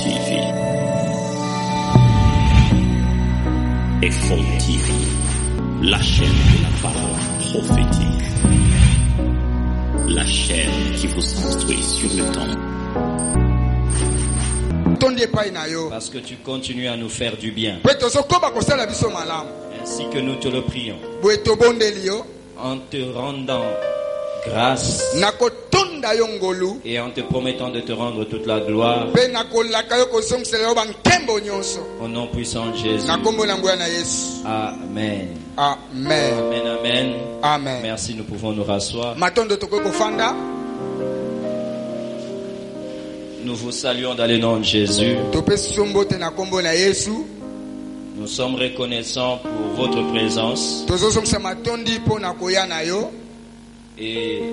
TV. Effort TV, la chaîne de la parole prophétique. La chaîne qui vous instruit sur le temps. Parce que tu continues à nous faire du bien. Ainsi que nous te le prions. En te rendant grâce et en te promettant de te rendre toute la gloire. Au nom puissant de Jésus. Amen. Amen. Amen, amen. Amen. Merci, nous pouvons nous rasseoir. Nous vous saluons dans le nom de Jésus. Nous sommes reconnaissants pour votre présence. Et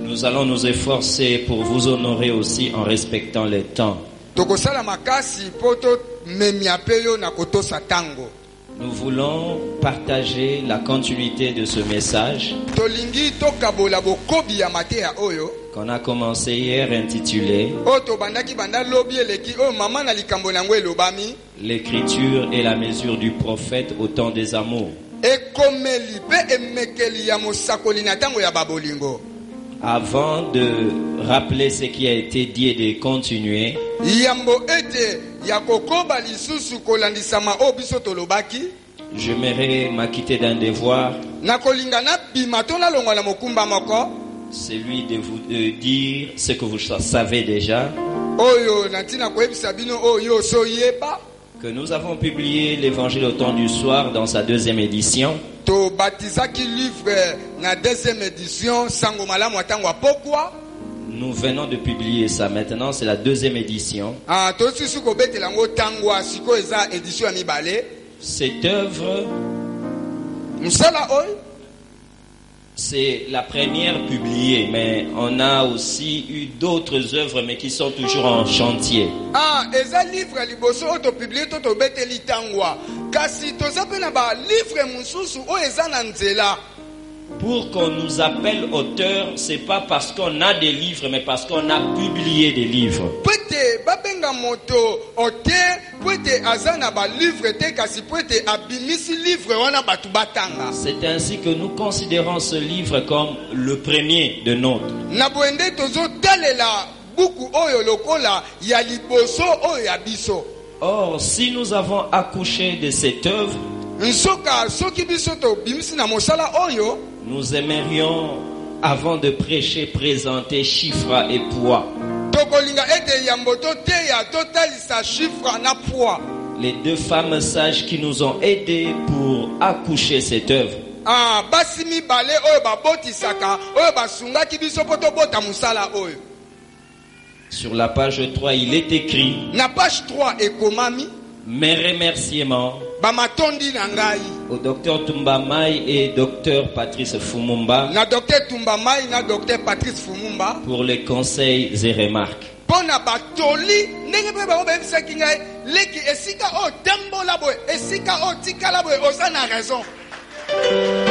nous allons nous efforcer pour vous honorer aussi en respectant les temps. Nous voulons partager la continuité de ce message qu'on a commencé hier intitulé L'écriture et la mesure du prophète au temps des amours. Avant de rappeler ce qui a été dit et de continuer, j'aimerais m'acquitter d'un devoir, celui de vous dire ce que vous savez déjà, que nous avons publié l'évangile au temps du soir dans sa 2e édition. Nous venons de publier ça maintenant, c'est la 2e édition. Cette œuvre, c'est la première publiée, mais on a aussi eu d'autres œuvres, mais qui sont toujours en chantier. Pour qu'on nous appelle auteur, c'est pas parce qu'on a des livres, mais parce qu'on a publié des livres. C'est ainsi que nous considérons ce livre comme le premier de nôtre. Or, si nous avons accouché de cette œuvre, nous aimerions, avant de prêcher, présenter chiffres et poids. Les 2 femmes sages qui nous ont aidés pour accoucher cette œuvre. Sur la page 3, il est écrit mes remerciements au docteur Tumbamai et docteur Patrice Fumumba pour les conseils et remarques.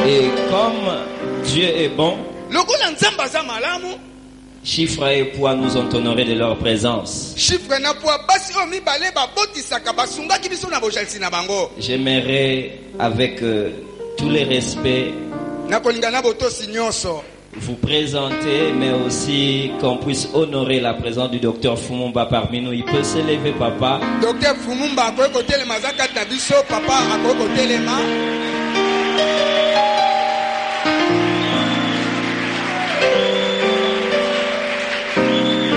Et comme Dieu est bon, chiffres et poids nous ont honorés de leur présence. J'aimerais, avec tous les respects, vous présenter, mais aussi qu'on puisse honorer la présence du docteur Fumumba parmi nous. Il peut se lever, papa. Docteur Fumumba, papa,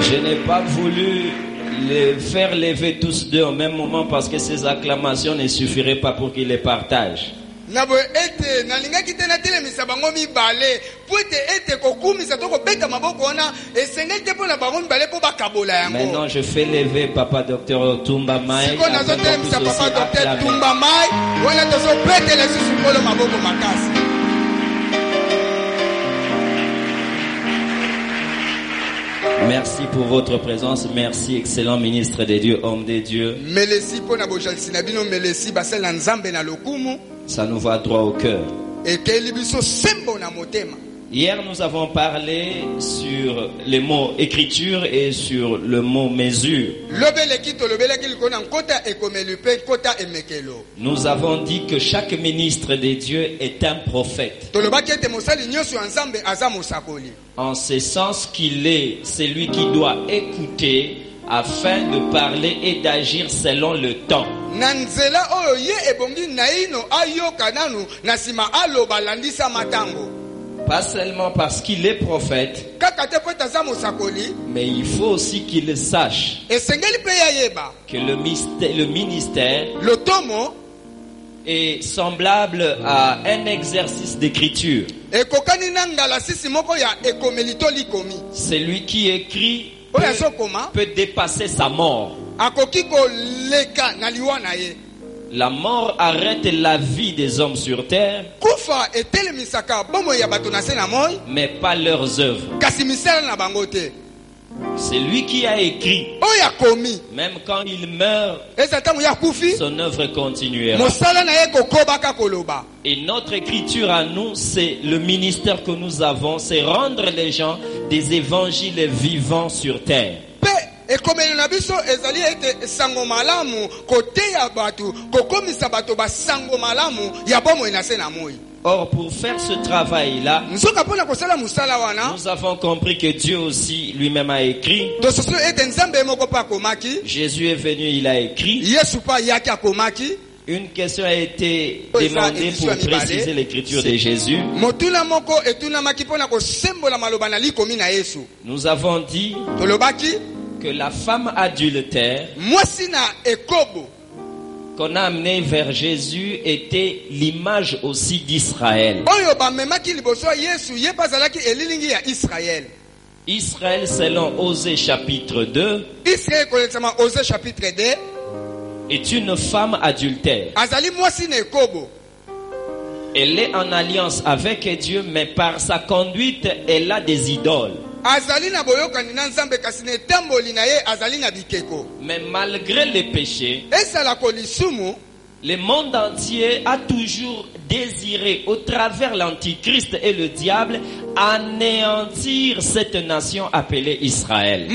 je n'ai pas voulu les faire lever tous deux au même moment parce que ces acclamations ne suffiraient pas pour qu'ils les partagent. Maintenant, je fais lever Papa Docteur Tumbamai. Merci pour votre présence. Merci, excellent ministre des dieux, homme des dieux. Ça nous va droit au cœur. Hier, nous avons parlé sur les mots écriture et sur le mot mesure. Nous avons dit que chaque ministre de Dieu est un prophète. En ce sens qu'il est celui qui doit écouter afin de parler et d'agir selon le temps. Pas seulement parce qu'il est prophète, mais il faut aussi qu'il sache que le ministère est semblable à un exercice d'écriture. Celui qui écrit peut dépasser sa mort. La mort arrête la vie des hommes sur terre, mais pas leurs œuvres. C'est lui qui a écrit. Même quand il meurt, son œuvre continuera. Et notre écriture à nous, c'est le ministère que nous avons, c'est rendre les gens des évangiles vivants sur terre. Or, pour faire ce travail-là, nous avons compris que Dieu aussi lui-même a écrit. Jésus est venu, il a écrit. Une question a été demandée pour préciser l'écriture de Jésus. Nous avons dit que la femme adultère qu'on a amenée vers Jésus était l'image aussi d'Israël. Israël, selon Osée chapitre 2, est une femme adultère. Elle est en alliance avec Dieu, mais par sa conduite, elle a des idoles. Mais malgré les péchés, le monde entier a toujours désiré, au travers l'Antichrist et le diable, anéantir cette nation appelée Israël.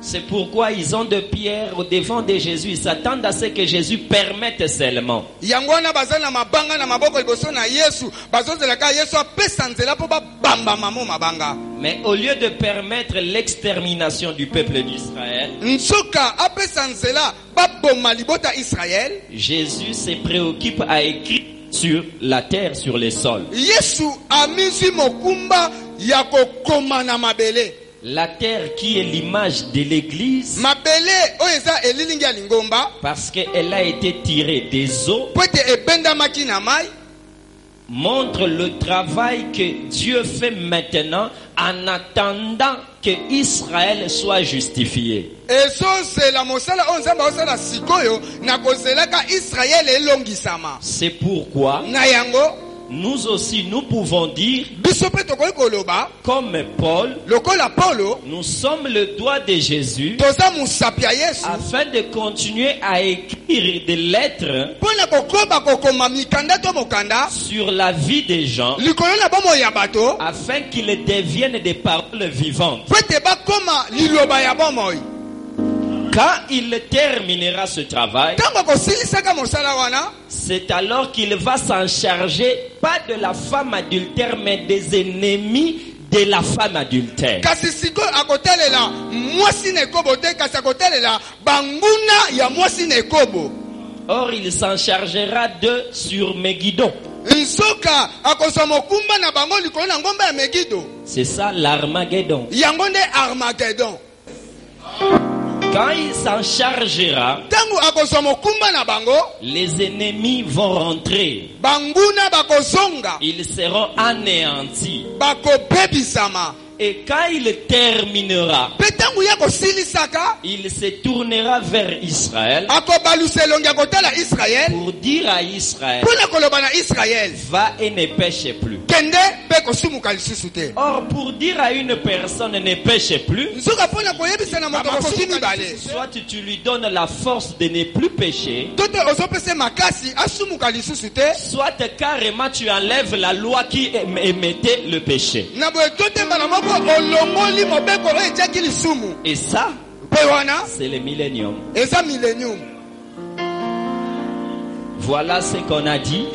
C'est pourquoi ils ont de pierres au devant de Jésus. Ils s'attendent à ce que Jésus permette seulement. Mais au lieu de permettre l'extermination du peuple d'Israël, Jésus se préoccupe à écrire sur la terre, sur les sols. La terre qui est l'image de l'église, parce qu'elle a été tirée des eaux, montre le travail que Dieu fait maintenant en attendant que Israël soit justifié. C'est pourquoi nous aussi, nous pouvons dire, comme Paul, nous sommes le doigt de Jésus, afin de continuer à écrire des lettres sur la vie des gens, afin qu'ils deviennent des paroles vivantes. Quand il terminera ce travail, c'est alors qu'il va s'en charger, pas de la femme adultère, mais des ennemis de la femme adultère. Or, il s'en chargera d'eux sur Megiddo. C'est ça l'Armageddon. Quand il s'en chargera, les ennemis vont rentrer. Ils seront anéantis. Et quand il terminera, il se tournera vers Israël pour dire à Israël, va et ne pêche plus. Or, pour dire à une personne ne pêche plus, soit tu lui donnes la force de ne plus pécher, soit carrément tu enlèves la loi qui émettait le péché. Et ça, c'est le millénium. Voilà ce qu'on a dit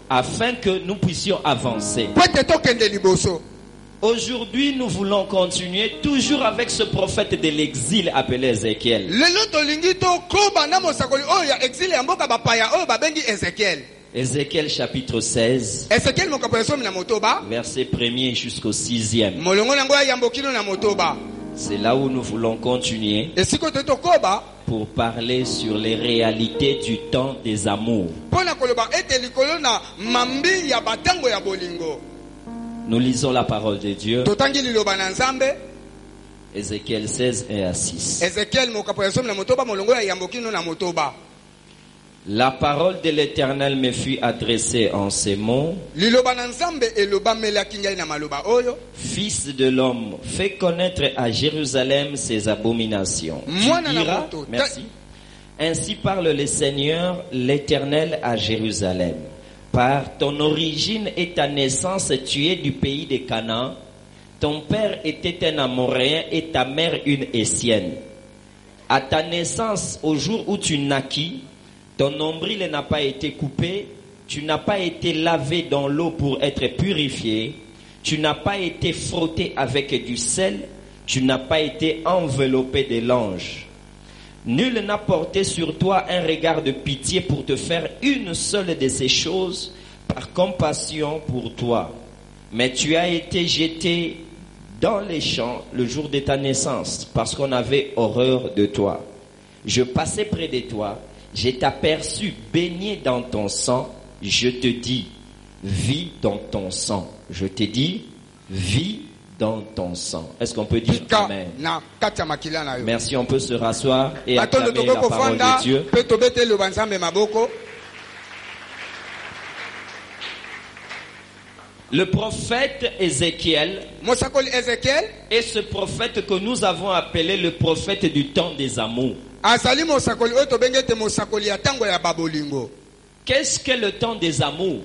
afin que nous puissions avancer. Aujourd'hui, nous voulons continuer toujours avec ce prophète de l'exil appelé Ézéchiel. Ézéchiel chapitre 16, verset 1er jusqu'au 6e. C'est là où nous voulons continuer pour parler sur les réalités du temps des amours. Nous lisons la parole de Dieu. Ézéchiel 16 et à 6. La parole de l'Éternel me fut adressée en ces mots. Fils de l'homme, fais connaître à Jérusalem ses abominations. Tu diras, merci. Ainsi parle le Seigneur, l'Éternel à Jérusalem. Par ton origine et ta naissance, tu es du pays de Canaan. Ton père était un Amoréen et ta mère une Essienne. À ta naissance, au jour où tu naquis, ton nombril n'a pas été coupé, tu n'as pas été lavé dans l'eau pour être purifié, tu n'as pas été frotté avec du sel, tu n'as pas été enveloppé de l'ange. Nul n'a porté sur toi un regard de pitié pour te faire une seule de ces choses par compassion pour toi. Mais tu as été jeté dans les champs le jour de ta naissance parce qu'on avait horreur de toi. Je passais près de toi. Je t'aperçus baigné dans ton sang, je te dis, vis dans ton sang. Je te dis, vis dans ton sang. Est-ce qu'on peut dire amen? Merci, on peut se rasseoir et acclamer la parole de Dieu. Le prophète Ézéchiel est ce prophète que nous avons appelé le prophète du temps des amours. Qu'est-ce que le temps des amours?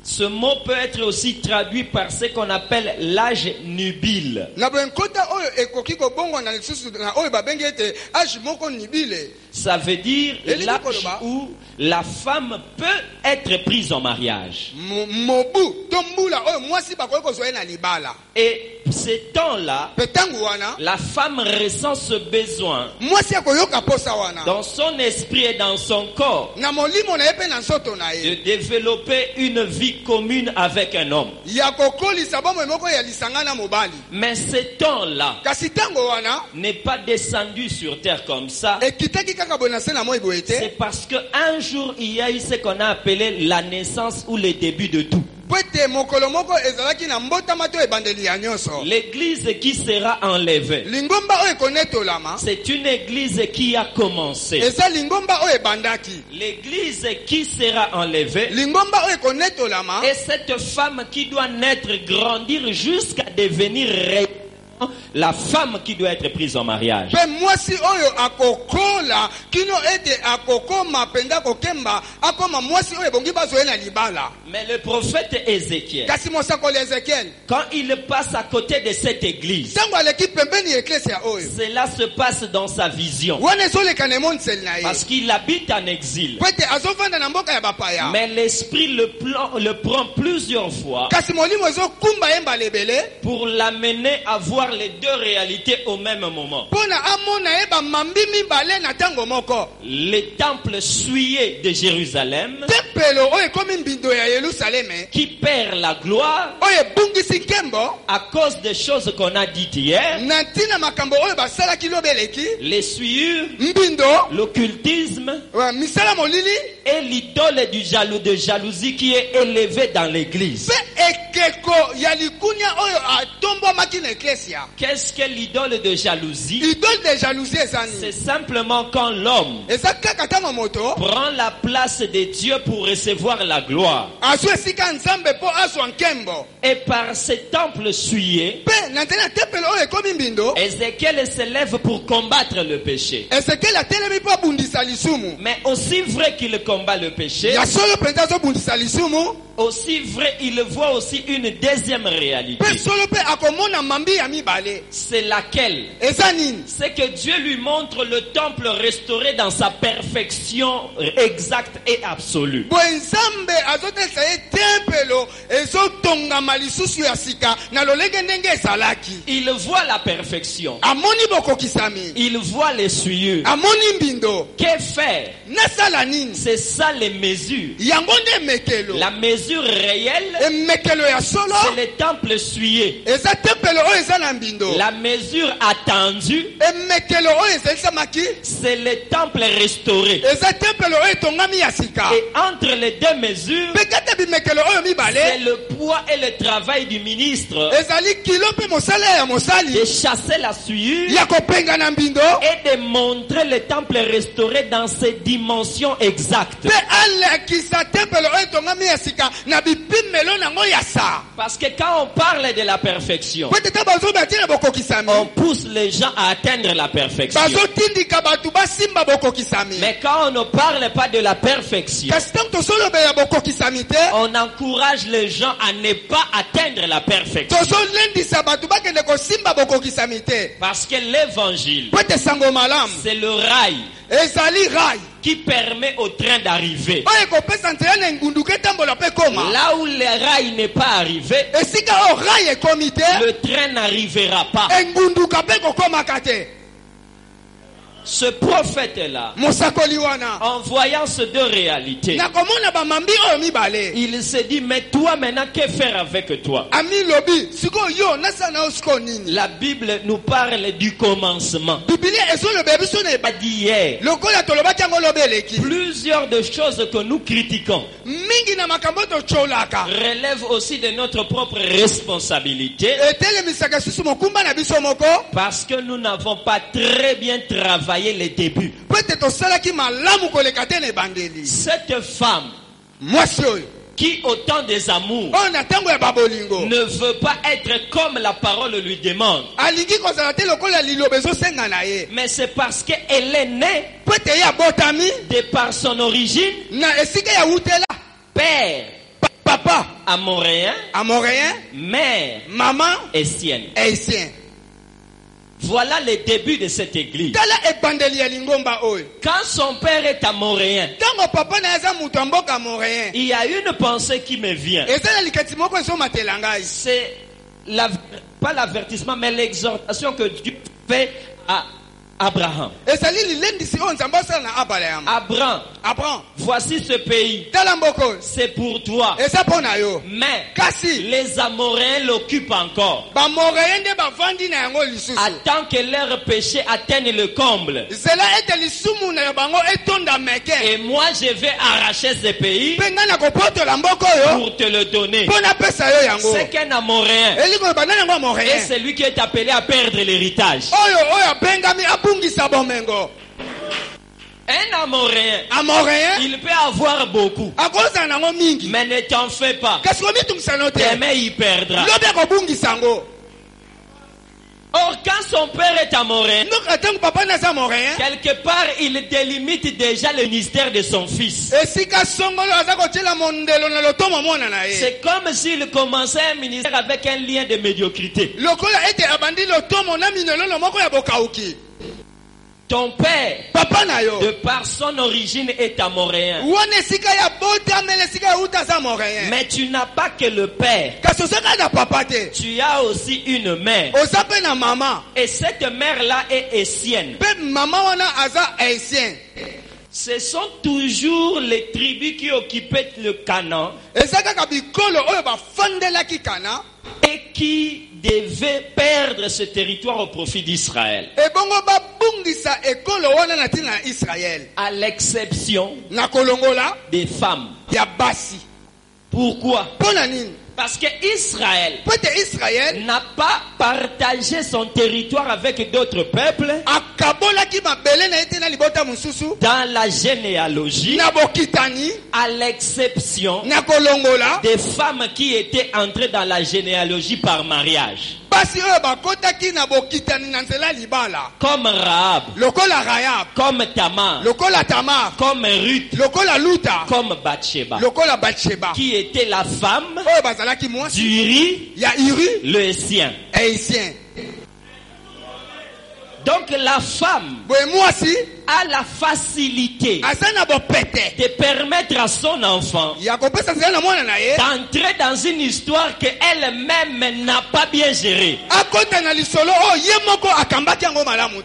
Ce mot peut être aussi traduit par ce qu'on appelle l'âge nubile. Ça veut dire l'âge où la femme peut être prise en mariage. Et ce temps-là, la femme ressent ce besoin dans son esprit et dans son corps de développer une vie commune avec un homme. Mais ce temps-là n'est pas descendu sur terre comme ça. C'est parce qu'un jour il y a eu ce qu'on a appelé la naissance ou le début de tout. L'église qui sera enlevée, c'est une église qui a commencé. L'église qui sera enlevée est cette femme qui doit naître, grandir jusqu'à devenir la femme qui doit être prise en mariage. Mais le prophète Ézéchiel, quand il passe à côté de cette église, cela se passe dans sa vision. Parce qu'il habite en exil. Mais l'esprit le prend plusieurs fois pour l'amener à voir voir les deux réalités au même moment. Le temple souillé de Jérusalem, qui perd la gloire à cause des choses qu'on a dites hier, les souillures, l'occultisme et l'idole de jalousie qui est élevée dans l'église. Qu'est-ce que l'idole de jalousie? C'est simplement quand l'homme prend la place de Dieu pour recevoir la gloire. Et par ce temple souillé, Ézéchiel s'élève pour combattre le péché. Mais aussi vrai qu'il combat le péché, aussi vrai il voit aussi une deuxième réalité. C'est laquelle? C'est que Dieu lui montre le temple restauré dans sa perfection exacte et absolue. Il voit la perfection. Il voit les souillures. Que faire? C'est ça les mesures. La mesure réelle, c'est le temple souillé. La mesure attendue, c'est le temple restauré. Et entre les deux mesures, c'est le poids et le travail du ministre de chasser la souillure et de montrer le temple restauré dans ses dimensions exactes. Parce que quand on parle de la perfection, on pousse les gens à atteindre la perfection. Mais quand on ne parle pas de la perfection, on encourage les gens à ne pas atteindre la perfection. Parce que l'évangile, c'est le rail qui permet au train d'arriver. Là où le rail n'est pas arrivé, le train n'arrivera pas. Ce prophète-là, en voyant ces deux réalités, il s'est dit, mais toi maintenant, que faire avec toi? La Bible nous parle du commencement. D'hier, plusieurs de choses que nous critiquons relèvent aussi de notre propre responsabilité, parce que nous n'avons pas très bien travaillé les débuts. Cette femme qui au temps des amours ne veut pas être comme la parole lui demande, mais c'est parce qu'elle est née de par son origine, père papa amoréen, mère maman haïtienne. Voilà le début de cette église. Quand son père est amoréen, il y a une pensée qui me vient. C'est pas l'avertissement, mais l'exhortation que Dieu fait à Abraham. Abraham, voici ce pays. C'est pour toi. Mais les Amoréens l'occupent encore. Attends que leur péché atteigne le comble. Et moi je vais arracher ce pays pour te le donner. C'est qu'un Amoréen. Et c'est lui qui est appelé à perdre l'héritage. Un Amoréen, il peut avoir beaucoup, mais ne t'en fais pas. Demain il perdra. Or, quand son père est amoréen, quelque part il délimite déjà le ministère de son fils. C'est comme s'il commençait un ministère avec un lien de médiocrité. Ton père, papa na yo, de par son origine, est amoréen. Mais tu n'as pas que le père. Tu as aussi une mère. Et cette mère-là est haïtienne. Ce sont toujours les tribus qui occupaient le Canaan et qui devaient perdre ce territoire au profit d'Israël. À l'exception des femmes. Pourquoi? Parce que Israël n'a pas partagé son territoire avec d'autres peuples dans la généalogie, à l'exception des femmes qui étaient entrées dans la généalogie par mariage. Comme Rahab, comme Tamar, comme Ruth, comme Bathsheba, qui était la femme d'Uri, le sien. Donc la femme a la facilité de permettre à son enfant d'entrer dans une histoire qu'elle-même n'a pas bien gérée.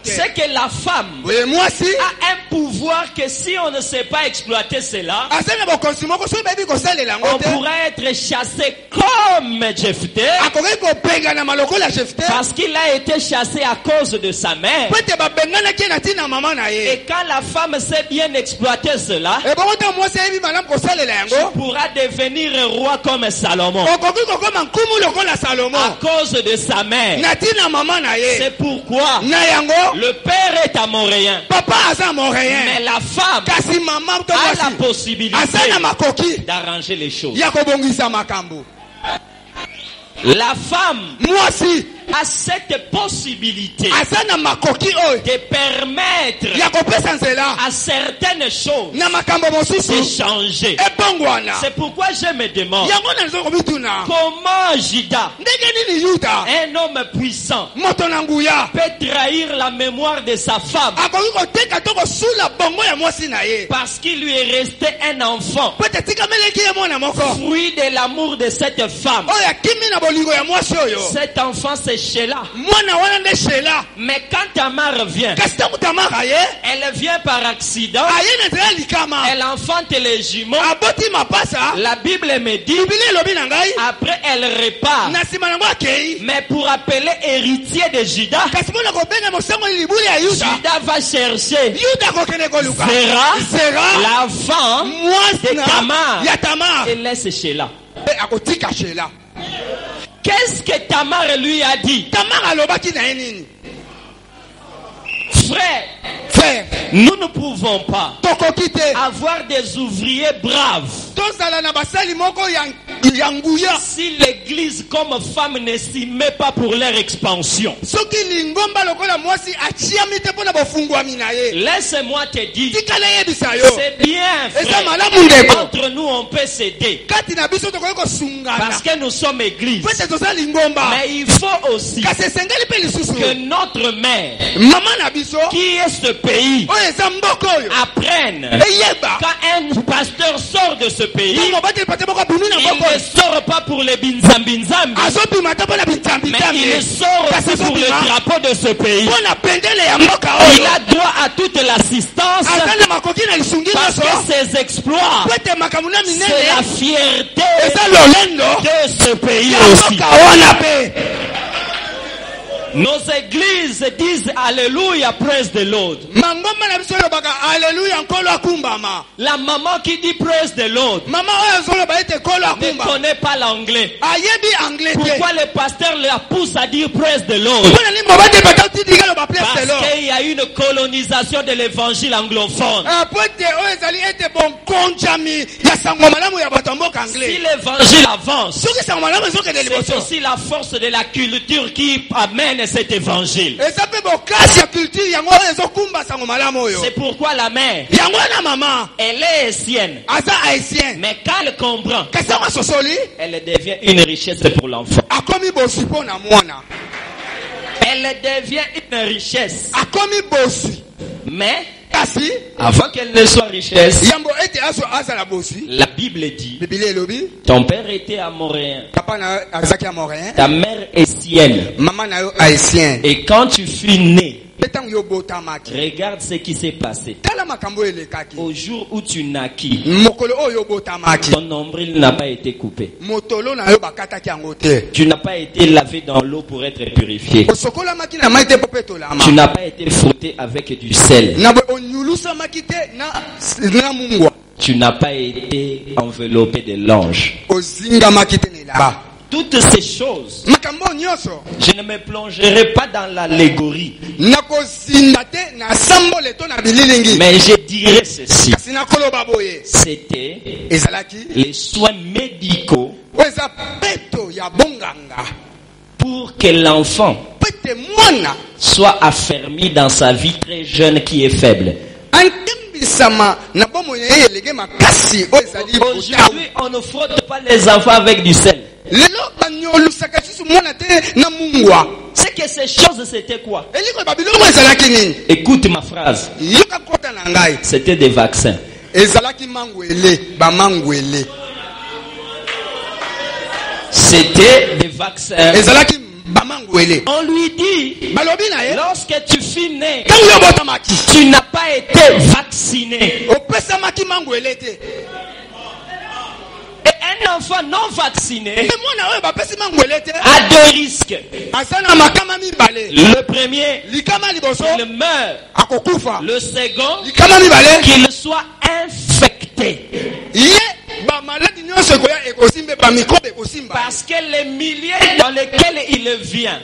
C'est que la femme a un pouvoir que si on ne sait pas exploiter cela, on pourrait être chassé comme Jephthé, parce qu'il a été chassé à cause de sa mère. Et quand la femme sait bien exploiter cela, tu pourras devenir roi comme Salomon à cause de sa mère. C'est pourquoi le père est amoréen, mais la femme a la possibilité d'arranger les choses. La femme a cette possibilité de permettre à certaines choses de changer. C'est pourquoi je me demande comment Judas, un homme puissant, peut trahir la mémoire de sa femme parce qu'il lui est resté un enfant, fruit de l'amour de cette femme. Cet enfant c'est Sheila. Mais quand Tamar vient, elle vient par accident, elle enfante les jumeaux. La Bible me dit, après elle repart, mais pour appeler héritier de Judas, Judas va chercher Zéra, l'enfant de Tamar, et laisse Sheila. Qu'est-ce que Tamar lui a dit? Frère, nous ne pouvons pas avoir des ouvriers braves si l'église comme femme ne s'y met pas pour leur expansion. Laisse-moi te dire, c'est bien, frère. Entre nous on peut s'aider parce que nous sommes église. Mais il faut aussi que notre mère, qui est ce pays, apprenne quand un pasteur sort de ce pays, il ne sort pas pour les binzambinzambi, mais il sort aussi pour le drapeau de ce pays. Il a droit à toute l'assistance parce que ses exploits, c'est la fierté de ce pays aussi. Nos églises disent Alléluia, praise the Lord. La maman qui dit praise the Lord ne connaît pas l'anglais. Pourquoi le pasteur la pousse à dire praise the Lord? Parce qu'il y a une colonisation de l'évangile anglophone. Si l'évangile avance, c'est aussi la force de la culture qui amène cet évangile. C'est pourquoi la mère, elle est haïtienne, mais quand elle comprend, elle devient une richesse pour l'enfant. Elle devient une richesse. Mais avant qu'elle ne soit richesse, la Bible dit, ton père était amoréen, ta mère est sienne, et quand tu fus né, regarde ce qui s'est passé. Au jour où tu naquis, ton nombril n'a pas été coupé. Tu n'as pas été lavé dans l'eau pour être purifié. Tu n'as pas été frotté avec du sel. Tu n'as pas été enveloppé de l'ange. Toutes ces choses, je ne me plongerai pas dans l'allégorie, mais je dirais ceci. C'était les soins médicaux pour que l'enfant soit affermi dans sa vie très jeune qui est faible. Aujourd'hui, on ne frotte pas les enfants avec du sel. C'est que ces choses, c'était quoi? Écoute ma phrase. C'était des vaccins. C'était des vaccins. On lui dit, lorsque tu fus né, tu n'as pas été vacciné. Et un enfant non vacciné a deux risques. Le premier, qu'il meurt. Le second, qu'il soit infecté. Parce que les milieux dans lesquels il vient,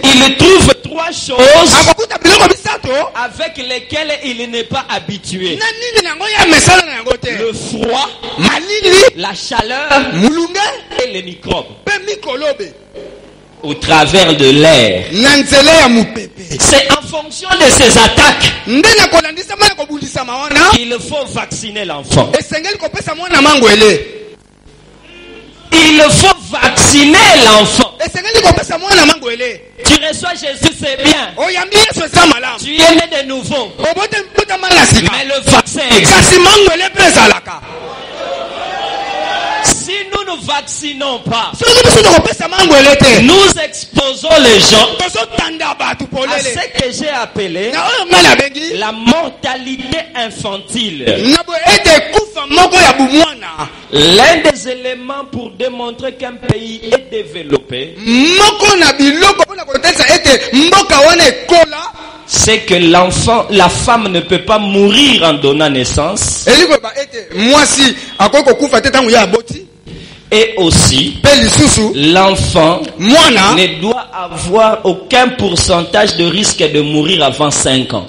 il trouve trois choses avec lesquelles il n'est pas habitué: le froid, la chaleur et les microbes. Au travers de l'air. C'est en fonction de ces attaques qu'il faut vacciner l'enfant. Il faut vacciner l'enfant. Tu reçois Jésus, c'est bien. Tu es né de nouveau. Mais le vaccin existe. Si nous ne vaccinons pas, nous exposons les gens à ce que j'ai appelé la mortalité infantile. L'un des éléments pour démontrer qu'un pays est développé, c'est que l'enfant, la femme ne peut pas mourir en donnant naissance. Et aussi, l'enfant ne doit avoir aucun pourcentage de risque de mourir avant 5 ans.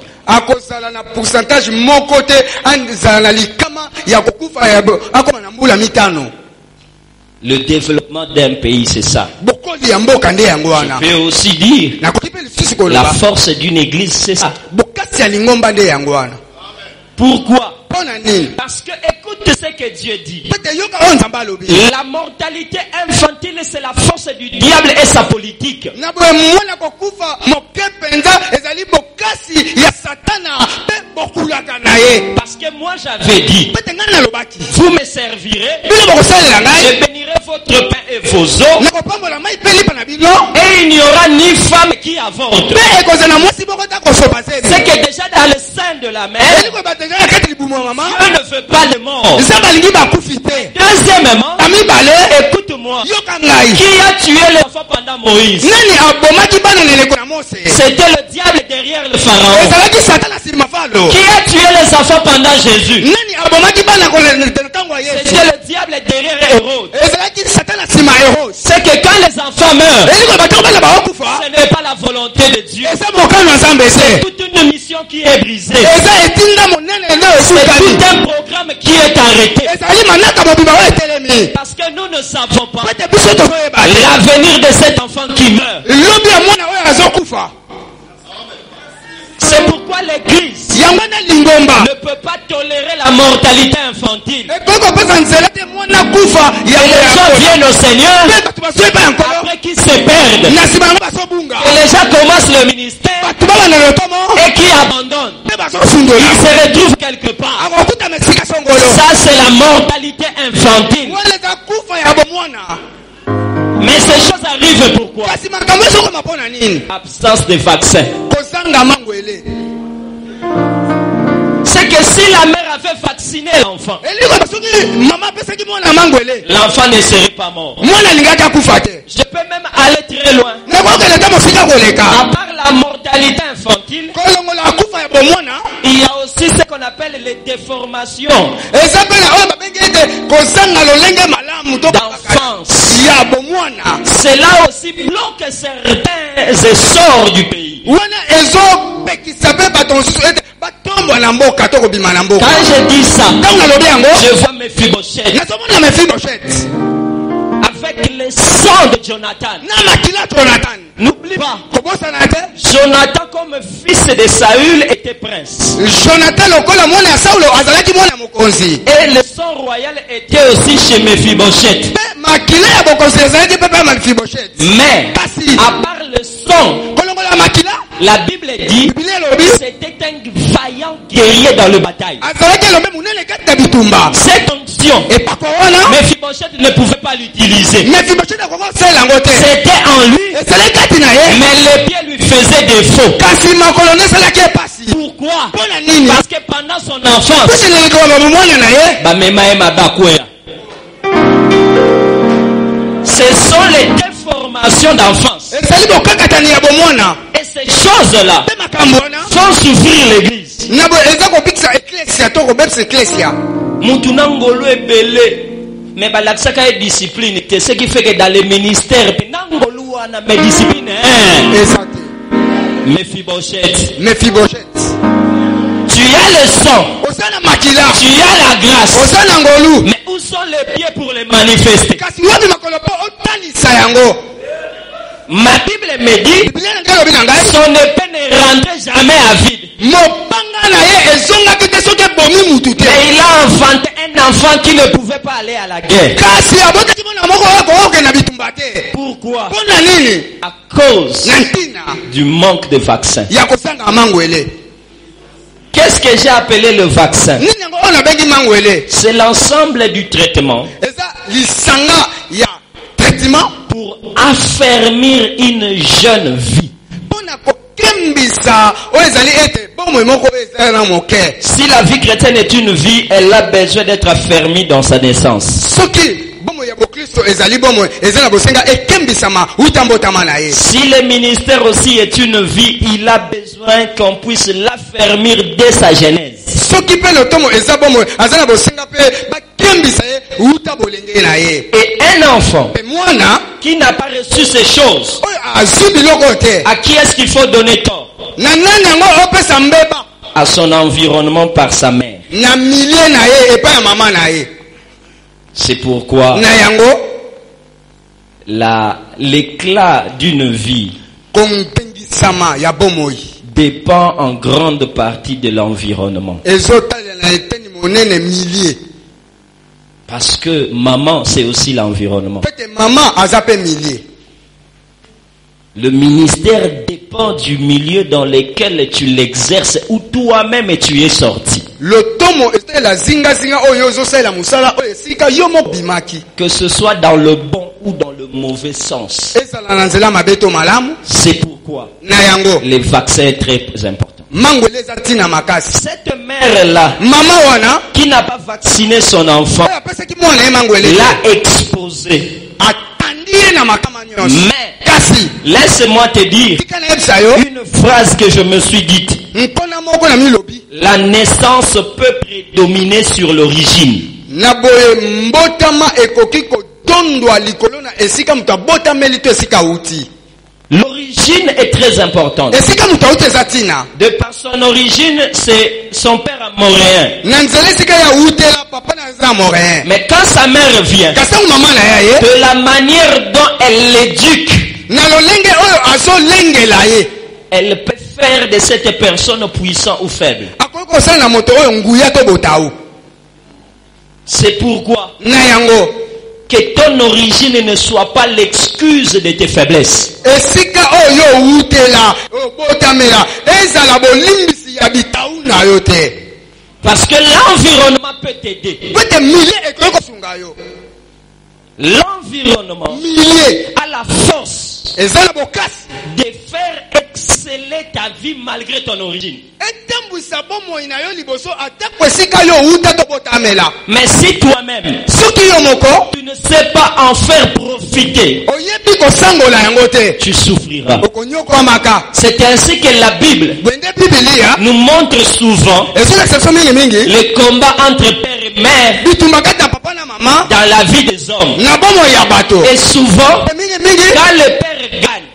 Le développement d'un pays, c'est ça. Je peux aussi dire, la force d'une église, c'est ça. Pourquoi? Parce que écoute ce que Dieu dit. La mortalité infantile, c'est la force du diable et sa politique. Parce que moi j'avais dit, vous me servirez, je bénirai votre pain et vos os, et il n'y aura ni femme qui avorte. C'est que déjà dans le sein de la mère, Dieu ne veut pas de mort. Deuxièmement, écoute-moi, qui a tué les enfants pendant Moïse? C'était le diable derrière le pharaon. Qui a tué les enfants pendant Jésus? C'était le diable derrière Hérode. C'est que quand les enfants meurent, ce n'est pas la volonté de Dieu. C'est toute une mission qui est brisée. C'est tout un programme qui est arrêté. Parce que nous ne savons pas l'avenir de cet enfant qui meurt. C'est pourquoi l'église ne peut pas tolérer la mortalité infantile. Et les gens viennent au Seigneur après qu'ils se perdent. Et les gens commencent le ministère et qui abandonnent. Ils se retrouvent quelque part. Ça, c'est la mortalité infantile. Mais ces choses arrivent pourquoi? Absence de vaccin. C'est que si la mère avait vacciné l'enfant, l'enfant ne serait pas mort. Je peux même aller très loin. À part la mortalité infantile, il y a aussi ce qu'on appelle les déformations d'enfance. Cela aussi bloque certains essors du pays. Quand je dis ça, je vois Mephibosheth avec le sang de Jonathan. N'oublie pas, Jonathan comme fils de Saül était prince. Et le sang royal était aussi chez Mephibosheth. Mais à part le sang, la Bible dit c'était un vaillant guerrier dans le bataille. Cette onction, Mephibosheth ne pouvait pas l'utiliser. C'était en lui, mais les pieds lui faisaient défaut. Pourquoi? Parce que pendant son enfance, ce sont les déformations d'enfance. Et ces choses-là font souffrir l'église. Moutounangolo est belé. Mais balaksaka est discipline. C'est ce qui fait que dans les ministères, Nangolo a une discipline. Mephibosheth. Tu as le sang. Tu as la grâce. Mais où sont les pieds pour les manifester? Ma Bible me dit son épée ne rendrait jamais à vide. Mais il a enfanté un enfant qui ne pouvait pas aller à la guerre. Pourquoi? À cause du manque de vaccin. Qu'est-ce que j'ai appelé le vaccin? C'est l'ensemble du traitement pour affermir une jeune vie. Si la vie chrétienne est une vie, elle a besoin d'être affermie dans sa naissance. Si le ministère aussi est une vie, il a besoin qu'on puisse l'affermir dès sa genèse. Et un enfant qui n'a pas reçu ces choses, à qui est-ce qu'il faut donner tort? À son environnement par sa mère. C'est pourquoi l'éclat d'une vie dépend en grande partie de l'environnement. Parce que maman, c'est aussi l'environnement. Le ministère dépend du milieu dans lequel tu l'exerces, où toi-même tu es sorti. Que ce soit dans le bon ou dans le mauvais sens. C'est pourquoi les vaccins sont très importants. Cette mère-là, qui n'a pas vacciné son enfant, l'a exposé. Mais laisse-moi te dire une phrase que je me suis dite. La naissance peut prédominer sur l'origine. L'origine est très importante. De par son origine, c'est son père amoréen. Mais quand sa mère vient, de la manière dont elle l'éduque, elle peut faire de cette personne puissant ou faible. C'est pourquoi que ton origine ne soit pas l'excuse de tes faiblesses. Parce que l'environnement peut t'aider. L'environnement a la force de faire exceller ta vie malgré ton origine. Mais si toi-même tu ne sais pas en faire profiter, tu souffriras. C'est ainsi que la Bible nous montre souvent le combat entre père et mère dans la vie des hommes. Et souvent, quand le père gagne,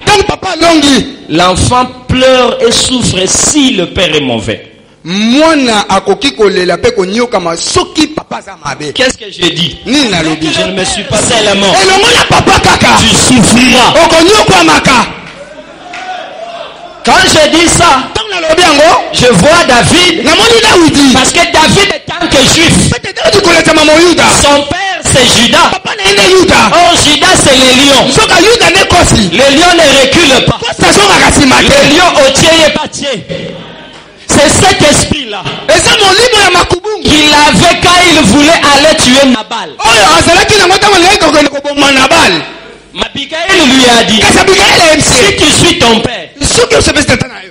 l'enfant pleure et souffre si le père est mauvais. Qu'est-ce que j'ai dit? Je ne me suis pas seulement. Tu souffriras. Quand je dis ça, je vois David. Parce que David est tant que juif. Son père c'est Judas. Or Judas c'est les lions. Les lions ne reculent pas. Les lions au tiers et pas tiers. C'est cet esprit-là qu'il avait quand il voulait aller tuer Nabal. Abigail lui a dit, si tu suis ton père,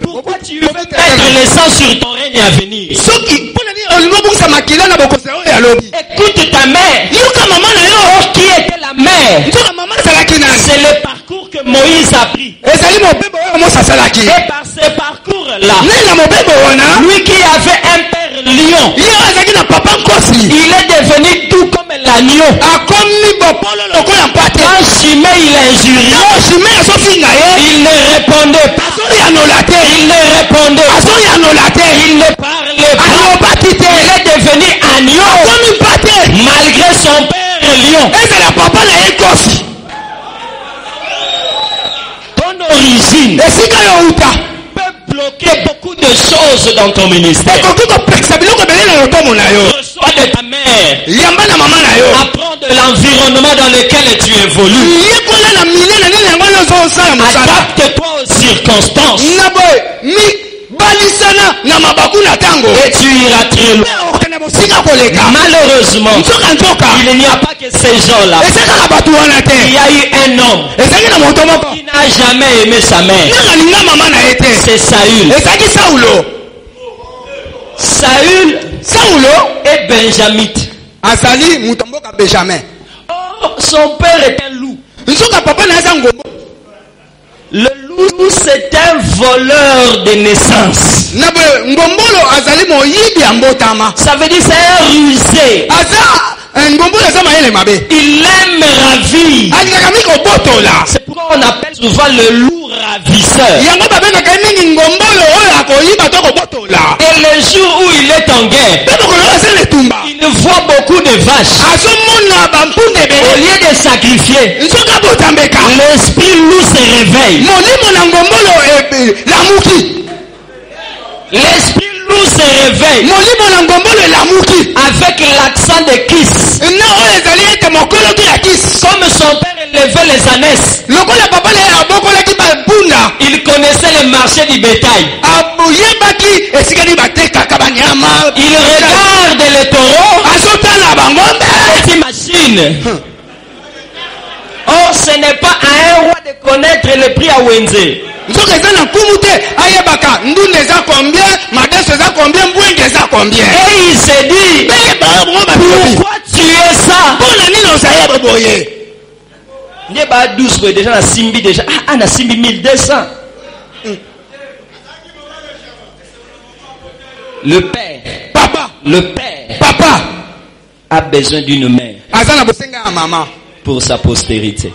pourquoi tu veux mettre le sang sur ton règne à venir? Écoute ta mère. Qui était la mère? C'est le parcours que Moïse a pris. Et par ce parcours-là, lui qui avait un père lion, il est devenu tout comme l'agneau. Quand Chimée il a injurié, il ne répondait pas. Il ne répondait pas. Il ne parlait pas. Il est devenu agneau malgré son père lion. Ton origine peut bloquer beaucoup de choses dans ton ministère. Reçois de ta mère. Apprends de l'environnement dans lequel tu évolues. Adapte-toi aux circonstances. Et tu iras très loin. Malheureusement, il n'y a pas que ces gens-là. Il y a eu un homme qui n'a jamais aimé sa mère. C'est Saül. Saül est benjamite. Oh, son père est un loup. Le loup, c'est un voleur de naissance. Ça veut dire c'est un rusé. Il aime ravir. C'est pourquoi on appelle souvent le loup ravisseur. Et le jour où il est en guerre, il voit beaucoup de vaches. Au lieu de sacrifier, l'esprit loup se réveille. L'esprit loup se réveille avec l'accent de Kiss. Comme son père élevait les ânesses, il connaissait le marché du bétail. Il regarde les taureaux, les machines. Oh, ce n'est pas à un roi de connaître le prix à Wenze. Et il se dit, pourquoi tu es ça? N'est pas 12 déjà na simbi déjà. Ah, na simbi 1200. Le père a besoin d'une mère pour sa postérité.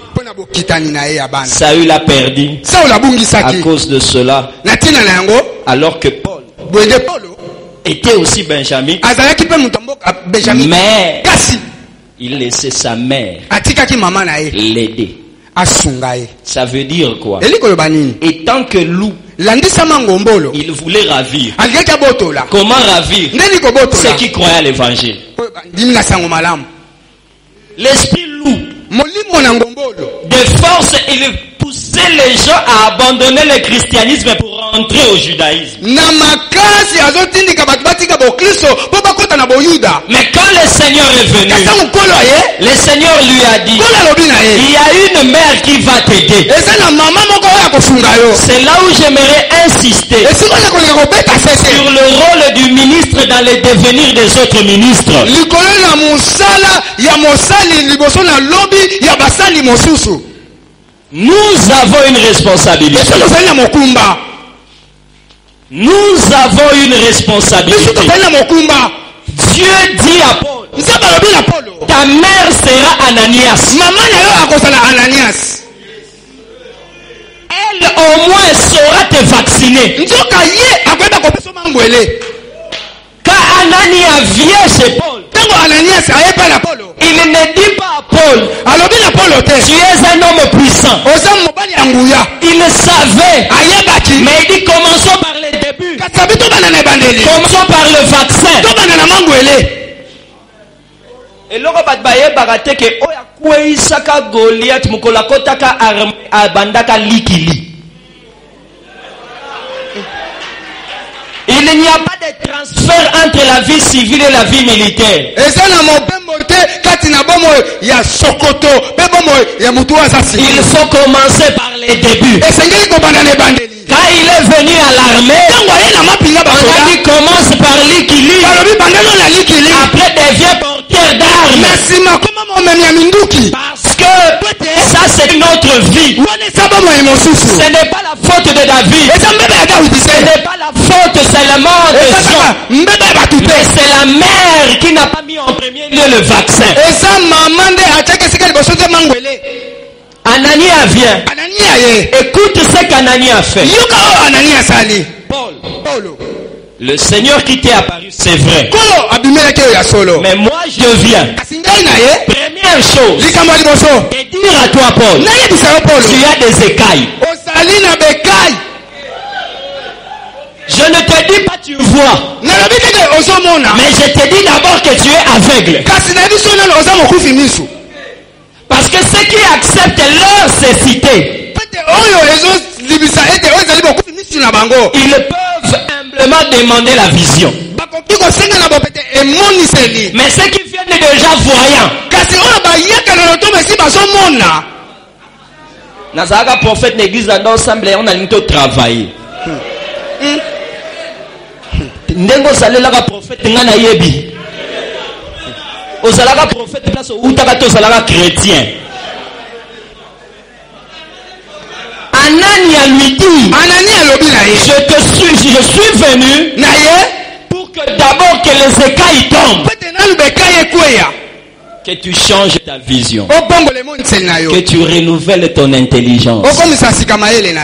Saül a perdu à cause de cela. Alors que Paul était aussi benjamin, mais il laissait sa mère l'aider. Ça veut dire quoi? Et tant que loup Il voulait ravir. Algeka Comment ravir ceux qui croyaient à l'évangile? L'esprit lourd de force, il poussait les gens à abandonner le christianisme pour rentrer au judaïsme. Mais quand le Seigneur est venu, le Seigneur lui a dit, il y a une mère qui va t'aider. C'est là où j'aimerais insister sur le rôle du ministre dans le devenir des autres ministres. Nous avons une responsabilité. Nous avons une responsabilité. Dieu dit à Paul, ta mère sera Ananias. Elle au moins saura te vacciner. Quand Ananias vient chez Paul, il ne dit pas à Paul, tu es un homme puissant. Il le savait, mais il dit commençons par les débuts. Commençons par le vaccin. Et l'autre batbaye barate que oya kweisaka Goliath mukolakotaka abandaka likili. Il n'y a pas de transfert entre la vie civile et la vie militaire. Il faut commencer par les débuts. Quand il est venu à l'armée, on a dit commence par l'équilibre. Après devient porteur d'armes. Parce que ça c'est notre vie. Ce n'est pas la faute de David. Ce n'est pas la faute seulement de Jean. Mais c'est la mère qui n'a pas mis en premier lieu le vaccin. Ananias vient. Écoute ce qu'Ananias a fait. Paul. Le Seigneur qui t'est apparu, c'est vrai. Mais moi je viens. Première chose, et dire à toi Paul, tu as des écailles. Je ne te dis pas tu vois. Mais je te dis d'abord que tu es aveugle. Parce que ceux qui acceptent leur cécité, ils peuvent humblement demander la vision. Mais ceux qui viennent déjà voyants, Nazaraka prophète l'église dans l'ensemble, on a mis au travail. Nengo salelaka prophète ngana yebi. Ozalaka prophète place où takato salaka chrétien. Anania lui dit, je suis venu pour que d'abord que les écailles tombent. Que tu changes ta vision. Que tu renouvelles ton intelligence.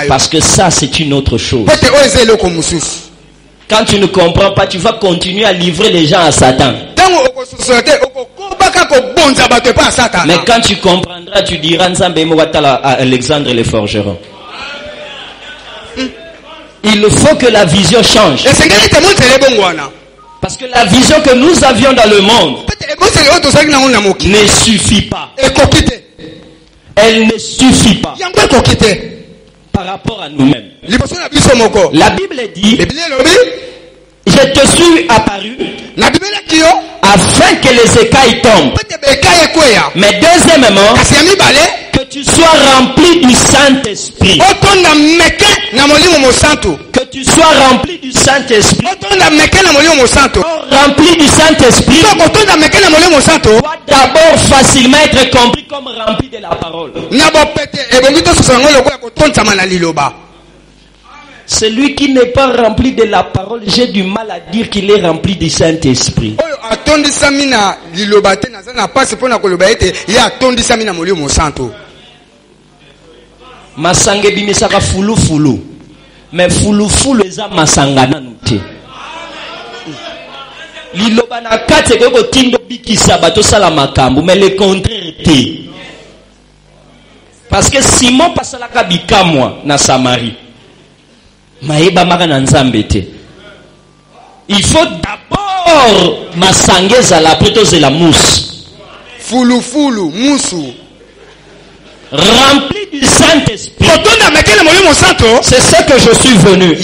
Parce que ça c'est une autre chose. Quand tu ne comprends pas, tu vas continuer à livrer les gens à Satan. Mais quand tu comprendras, tu diras à Alexandre le forgeron. Il faut que la vision change. Parce que la vision que nous avions dans le monde ne suffit pas. Elle ne suffit pas par rapport à nous-mêmes. La Bible dit, je te suis apparu afin que les écailles tombent. Mais deuxièmement, que tu sois rempli du Saint-Esprit. Que tu sois rempli du Saint-Esprit. Rempli du Saint-Esprit doit d'abord facilement être compris comme rempli de la parole. Celui qui n'est pas rempli de la parole, j'ai du mal à dire qu'il est rempli du Saint-Esprit. Masanga bimisaka fulu fulu. Mais fulu fulu eza masanga nanute. Liloba na kate ko tindo bikisa bato sala makambo, mais le contraire était. Parce que Simon pasalaka bikamwa na Samarie. Il faut d'abord masangeza la plutôt la mousse. Fulu musu. Rempli du Saint-Esprit. C'est ce que je suis venu.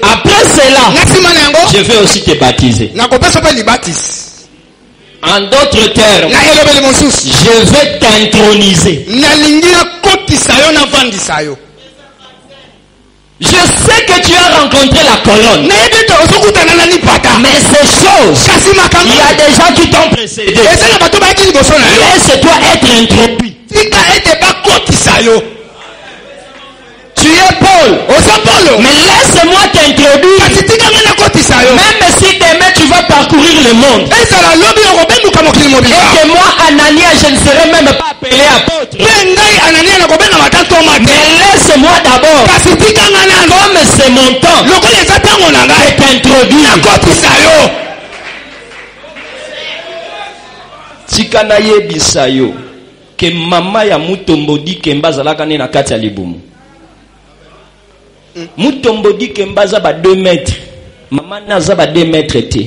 Après cela, je vais aussi te baptiser. En d'autres termes, je vais t'introniser. Je sais que tu as rencontré la colonne. Mais ces choses, il y a des gens qui t'ont précédé. Laisse-toi être introduit. Tu es Paul. Mais laisse-moi t'introduire. Même si demain tu vas parcourir le monde. Et que moi, Anania, je ne serai même pas appelé apôtre. Mais laisse-moi d'abord. Comme c'est mon temps, je t'introduire. Tikanaye bisayo. Que mama ya mutombodi kembaza kane na kati ya libumu. Mutombodi kembaza ba 2 mètres. Mama naza ba 2 mètres te.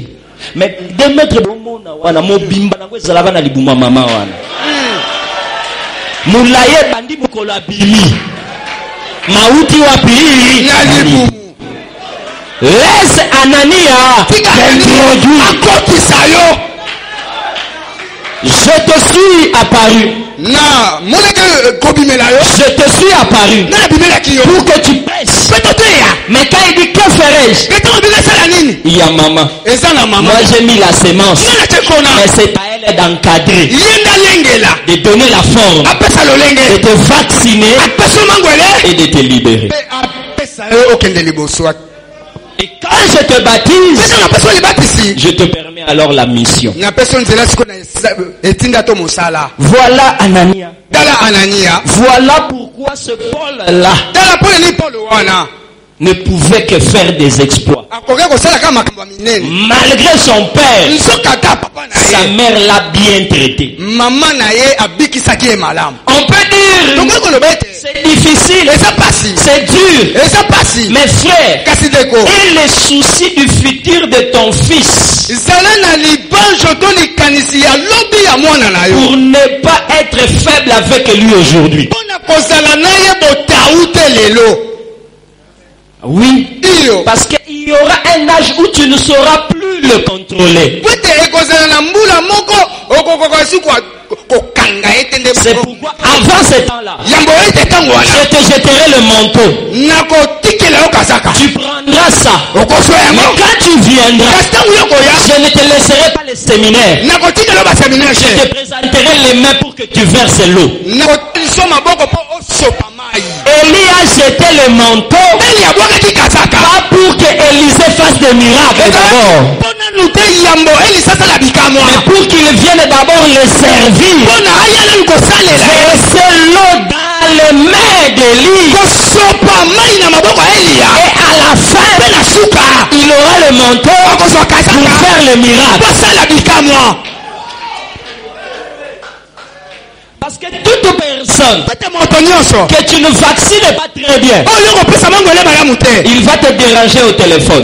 Mais 2 mètres bomo na wana mobimba na kwezala na libumu mama wana. Mulaye bandi bukola bili. Mauti wapi na libumu. Laisse Anania t'introduire. Je te suis apparu. Je te suis apparu pour que tu pèses. Mais quand il dit que ferai-je, il y a maman. Moi j'ai mis la sémence. Mais c'est à elle d'encadrer, de donner la forme, de te vacciner et de te libérer. Et quand je te baptise, je te permets alors la mission. Voilà Anania. Voilà pourquoi ce Paul-là ne pouvait que faire des exploits. Malgré son père, sa mère l'a bien traité. On peut dire c'est difficile, c'est dur, mais frère, et les soucis du futur de ton fils pour ne pas être faible avec lui aujourd'hui. Oui, parce qu'il y aura un âge où tu ne sauras plus le contrôler. C'est pourquoi avant ce temps-là, je te jetterai le manteau. Tu prendras ça. Mais quand tu viendras, je ne te laisserai pas le séminaire. Je te présenterai les mains pour que tu verses l'eau. Élie a jeté le manteau, pas pour que Élisée fasse des miracles d'abord, mais pour qu'il vienne d'abord le servir. Verser l'eau dans les mains d'Élie. Et à la fin, il aura le manteau pour faire le miracle. Parce que toute personne que tu ne vaccines pas très bien, il va te déranger au téléphone.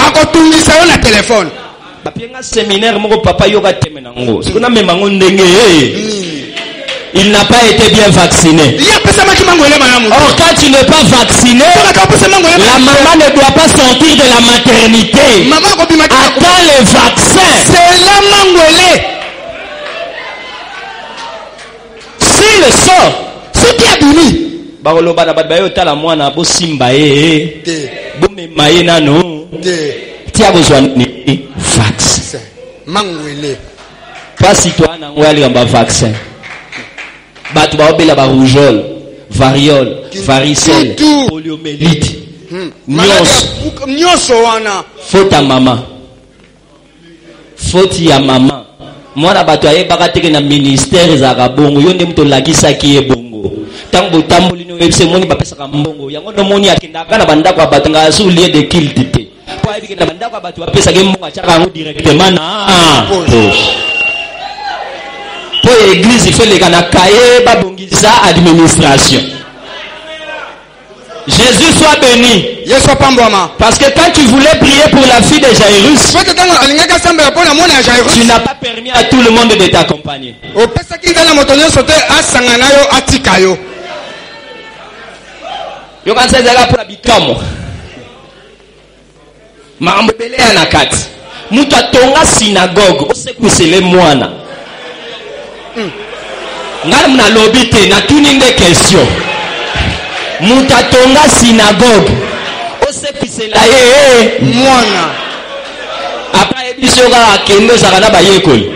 Il n'a pas été bien vacciné. Or, quand tu n'es pas vacciné, la maman ne doit pas sortir de la maternité. Attends le vaccin. S'il sort, ce qui a béni. Tu as besoin de vaccin. Pas si toi un vaccin. Tu vas obéir la rougeole, variole, varicelle, poliomyélite. Faut ta maman. Faut ya maman. Moi na bato aye bakateke na ministère za kabongo yo nde mto lakisa ki ebongo tango tamboli no yebse moni bapesa ka mbongo yango no moni akenda kana banda kwa bato nga su lieu de culte te kwa ebike na banda kwa bato bapesa ke mbongo chaka ngo directement na pour l'église il fait les kana kaye babongisa administration Jésus soit béni. Parce que quand tu voulais prier pour la fille de Jairus, tu n'as pas permis à tout le monde de t'accompagner. Mutatonga synagogue osekusele mwana ngala mna lobite na tuninde question mutatonga synagogue osekusela ye mwana après ebisoka kendo zakana bayekoli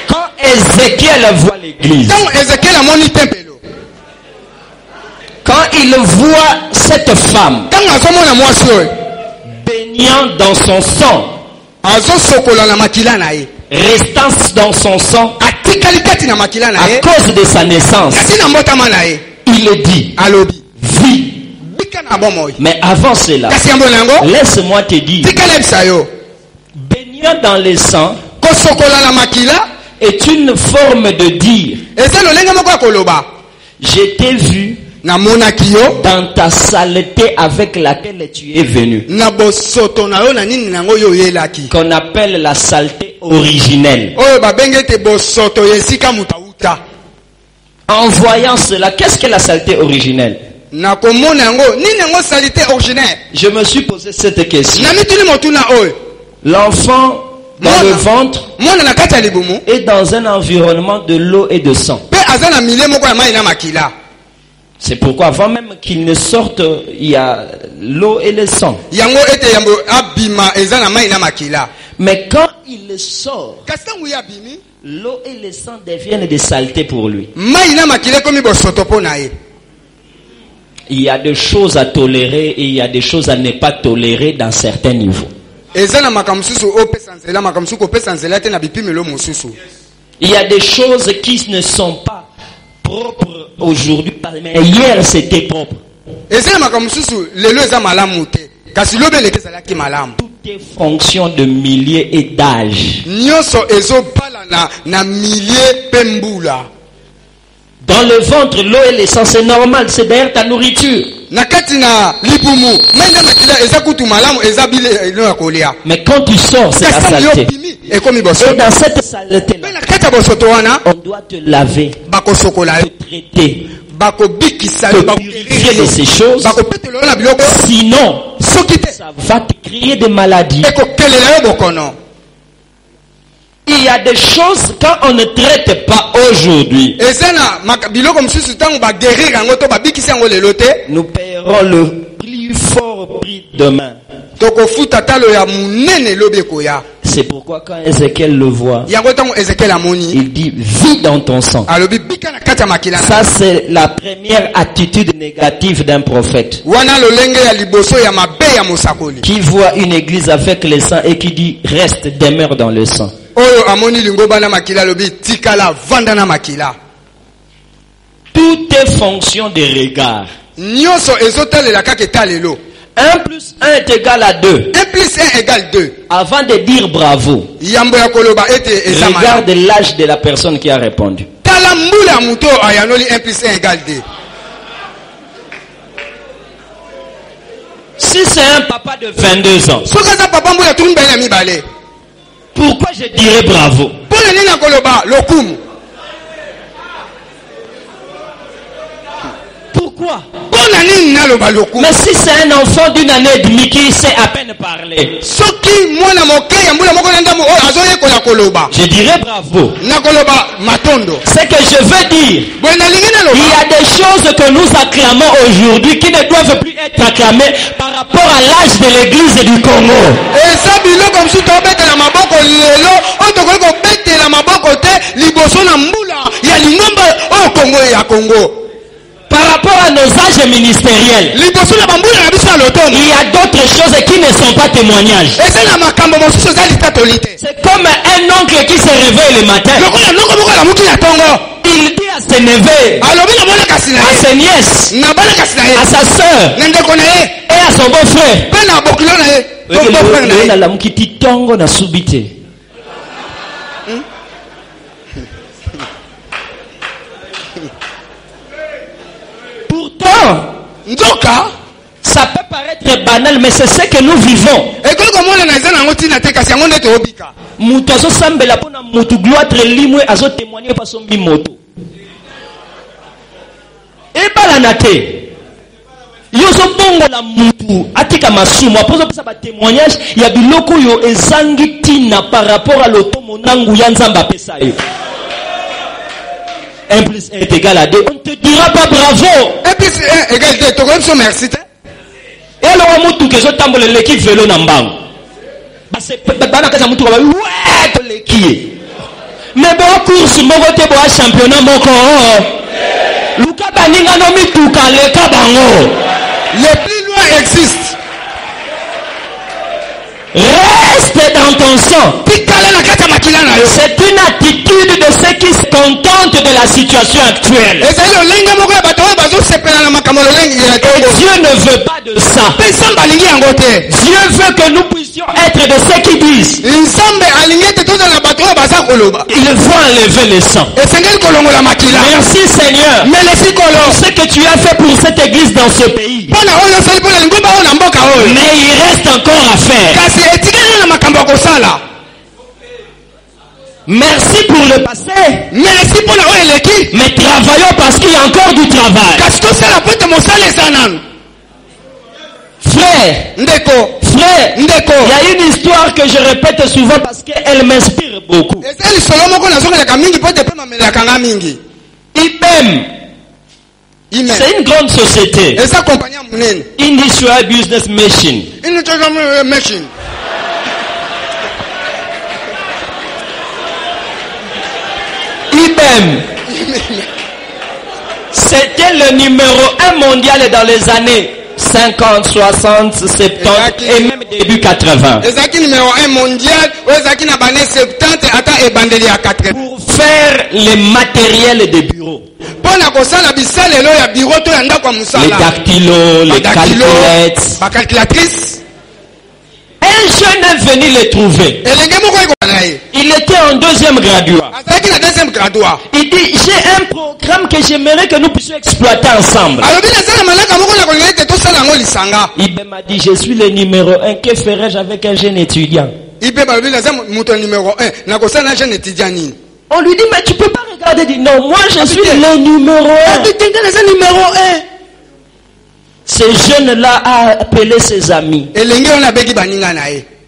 quand Ézéchiel voit l'église, quand il voit cette femme baignant dans son sang, restant dans son sang à cause de sa naissance, il dit vis. Mais avant cela, laisse-moi te dire, baignant dans le sang est une forme de dire je t'ai vu dans ta saleté avec laquelle tu es venu, qu'on appelle la saleté originelle. En voyant cela, qu'est-ce que la saleté originelle? Je me suis posé cette question. L'enfant dans le ventre est dans un environnement de l'eau et de sang. C'est pourquoi avant même qu'il ne sorte, il y a l'eau et le sang. Mais quand il sort, l'eau et le sang deviennent des saletés pour lui. Il y a des choses à tolérer et il y a des choses à ne pas tolérer dans certains niveaux. Il y a des choses qui ne sont pas propres aujourd'hui, mais hier c'était propre. Tout est fonction de milieu et d'âge. Dans le ventre, l'eau et le sang, c'est normal, c'est d'ailleurs ta nourriture. Mais quand tu sors, c'est la saleté. Et dans cette saleté-là, on doit te laver, te traiter, te purifier de ces choses. Sinon, ça va te créer des maladies. Il y a des choses quand on ne traite pas aujourd'hui, nous paierons le plus fort prix demain. C'est pourquoi quand Ézéchiel le voit, il dit vis dans ton sang. Ça c'est la première attitude négative d'un prophète qui voit une église avec le sang et qui dit reste, demeure dans le sang. Tout est fonction des regards. 1 plus 1 est égal à 2. 1 plus 1 égale 2. Avant de dire bravo, regarde l'âge de la personne qui a répondu. 1 plus 1 égale 2. Si c'est un papa de 22 ans, pourquoi je dirais bravo? Pourquoi? Mais si c'est un enfant d'une année et demie qui sait à peine parler, je dirais bravo. Ce que je veux dire, il y a des choses que nous acclamons aujourd'hui qui ne doivent plus être acclamées par rapport à l'âge de l'église du Congo. Par rapport à nos âges ministériels, il y a d'autres choses qui ne sont pas témoignages. C'est comme un oncle qui se réveille le matin. Il dit à ses neveux, à ses nièces, à sa soeur et à son beau-frère, Nzoka. Ça peut paraître banal, mais c'est ce que nous vivons. Muto sambela pona mutu gloire limwe azo témoigner par son bimoto. Et balanate. Yoso bongo la mutu atika masumu apozo pesa ba témoignage ya biloko yo ezangi tina par rapport à l'otomo nangu ya nzamba pesa yo. 1 plus 1 est égal à 2. On ne te dira pas bravo. 1 plus 1 égale 2. Tu connais merci. Et alors mutu que zo tambole l'équipe vélo na mbango. Ba se bana kaza mutu ba ouais to l'équipe. Mais bon course moko te bo championnat moko. Luka baninga no mituka le kabango. Le plus loin existe. Reste dans ton sang. C'est une attitude de ceux qui se contentent de la situation actuelle. Et Dieu ne veut pas de ça. Dieu veut que nous puissions être de ceux qui disent il faut enlever le sang. Merci Seigneur. Pour ce que tu as fait pour cette église dans ce pays. Mais il reste encore à faire. Merci pour le passé. Merci pour le qui. Mais travaillons parce qu'il y a encore du travail. Frère, frère, il y a une histoire que je répète souvent parce qu'elle m'inspire beaucoup. IBM, c'est une grande société. Industrial Business Machine. IBM, c'était le numéro 1 mondial dans les années 50, 60, 70 et même début 80. Numéro 1 mondial, pour faire les matériels de bureau. Les dactylos, les calculettes. Un jeune est venu les trouver. Il était en 2e graduat. Il dit, j'ai un programme que j'aimerais que nous puissions exploiter ensemble. Il m'a dit, je suis le numéro 1. Que ferais-je avec un jeune étudiant? On lui dit, mais tu peux pas regarder. Il dit, non, moi je suis le numéro 1. Ce jeune-là a appelé ses amis.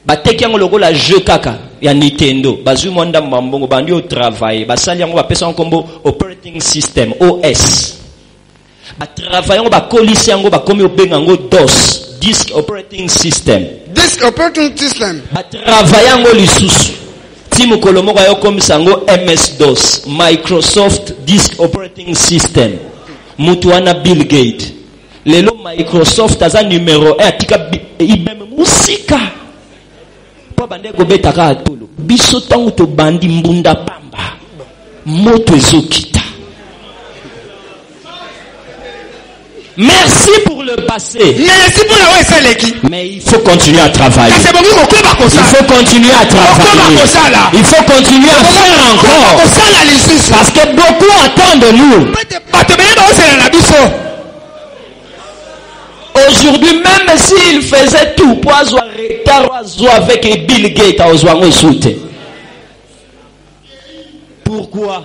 Bateki yango lokola jeu kaka ya Nintendo. Bazui mwanda mbambongo bandi au travail. Basali yango bapesa nkombo operating system OS. Ba travail yango bakolisi yango bakomi obenga yango DOS, disk operating system. Disk operating system. Ba travail yango lisusu. Timu kolomoko yo komisa yango MS-DOS, Microsoft disk operating system. Mutu wana Bill Gates. Lelo Microsoft aza numéro 1 atika IBM musika. Pa bande go betaka atolo. Biso tangu to bandi mbunda pamba. Moto ezokita. Merci pour le passé. Mais il faut continuer à travailler. Il faut continuer à travailler. Il faut continuer à faire encore. Parce que beaucoup attendent de nous. Aujourd'hui, même s'il faisait tout pour avoir retard avec Bill Gates à Ozwango Soute. Pourquoi?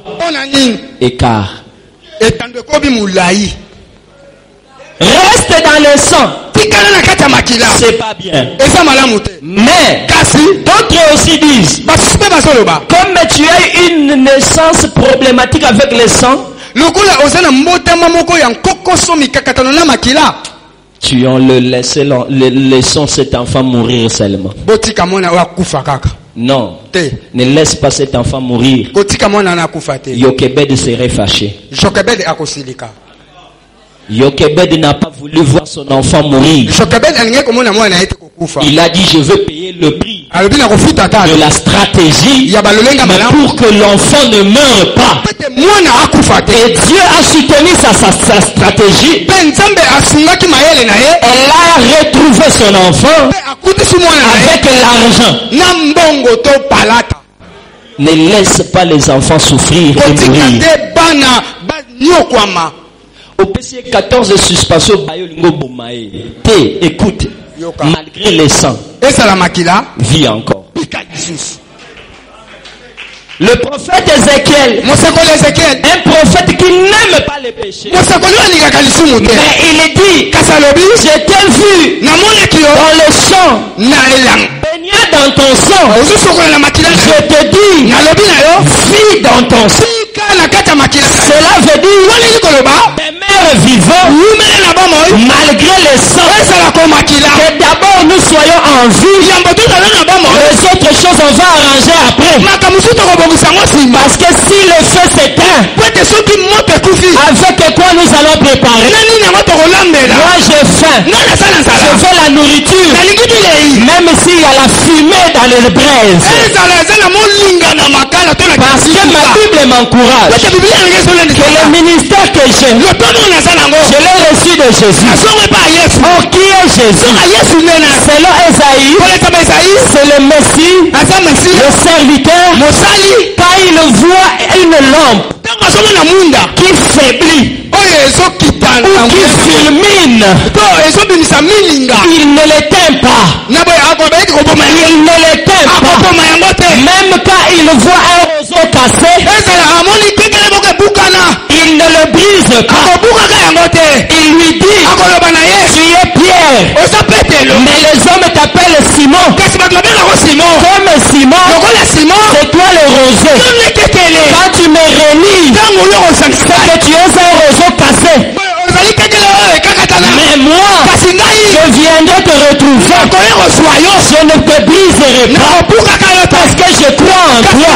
Écart. Reste dans le sang. C'est pas bien. Mais d'autres aussi disent, comme tu as une naissance problématique avec le sang, tu en le laissons cet enfant mourir seulement. Non, ne laisse pas cet enfant mourir. Yokebed serait fâché. Yokebed n'a pas voulu voir son enfant mourir. Il a dit, je veux payer le prix de la stratégie, mais pour que l'enfant ne meure pas. Et Dieu a soutenu sa stratégie. Elle a retrouvé son enfant avec l'argent. Ne laisse pas les enfants souffrir et mourir. Au PC 14 suspension bayo lingo bomae. Écoute. Malgré les sangs. Et ça la makila. Vit encore. Le prophète Ézéchiel, un prophète qui n'aime pas les péchés, mais il dit, je t'ai vu dans le champ, baignant dans ton sang, je te dis, vis dans ton sang. Cela veut dire, des mères vivantes, malgré les sangs, que d'abord nous soyons en vie, les autres choses on va arranger après. Parce que si le feu s'éteint, avec quoi nous allons préparer? Moi j'ai faim, je veux la nourriture, même s'il y a la fumée dans les braises. Parce que ma Bible m'encourage que le ministère que j'ai, je l'ai reçu de Jésus. Oh, qui est Jésus? Selon Esaïe, c'est le Messie, le serviteur. Quand il voit une lampe qui faiblit ou qui fulmine, il ne l'éteint pas. Il ne l'éteint pas. Même quand il voit un roseau cassé, il ne le brise pas. Il lui dit, tu es Pierre, mais les hommes t'appellent Simon. Comme Simon, c'est toi le roseau. Quand tu me réunis, c'est que tu es un roseau cassé. Mais moi, je viendrai te retrouver. Je ne te briserai pas parce que je crois en toi.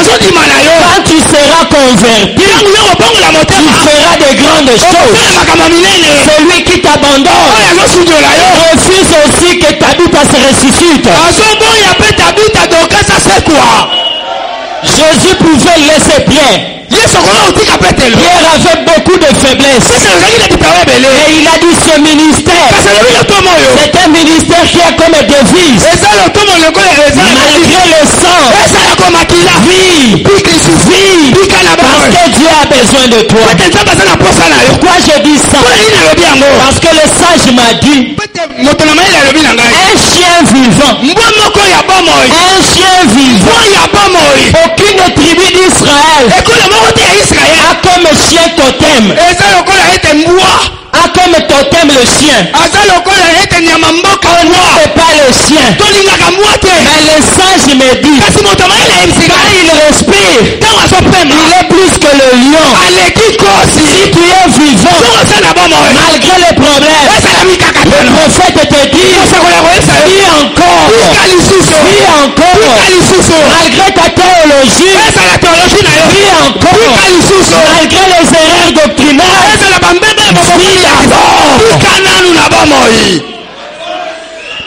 Quand tu seras converti, tu feras de grandes choses. Celui qui t'abandonne refuse aussi que Tabitha se ressuscite. Jésus pouvait laisser Pierre. Pierre avait beaucoup de faiblesses. Et il a dit ce ministère, c'est un ministère qui a comme devise, malgré le sang, vie, parce que Dieu a besoin de toi. Pourquoi je dis ça? Parce que le sage m'a dit, un chien vivant, aucune tribu d'Israël a comme chien totem, a comme totem le chien. On n'aime pas le chien, mais le sage me dit, quand il respire, il est plus que le lion. Si tu es vivant, malgré les problèmes, le prophète te dit, vis encore, malgré ta théologie, vis encore, malgré les erreurs doctrinales, vis encore.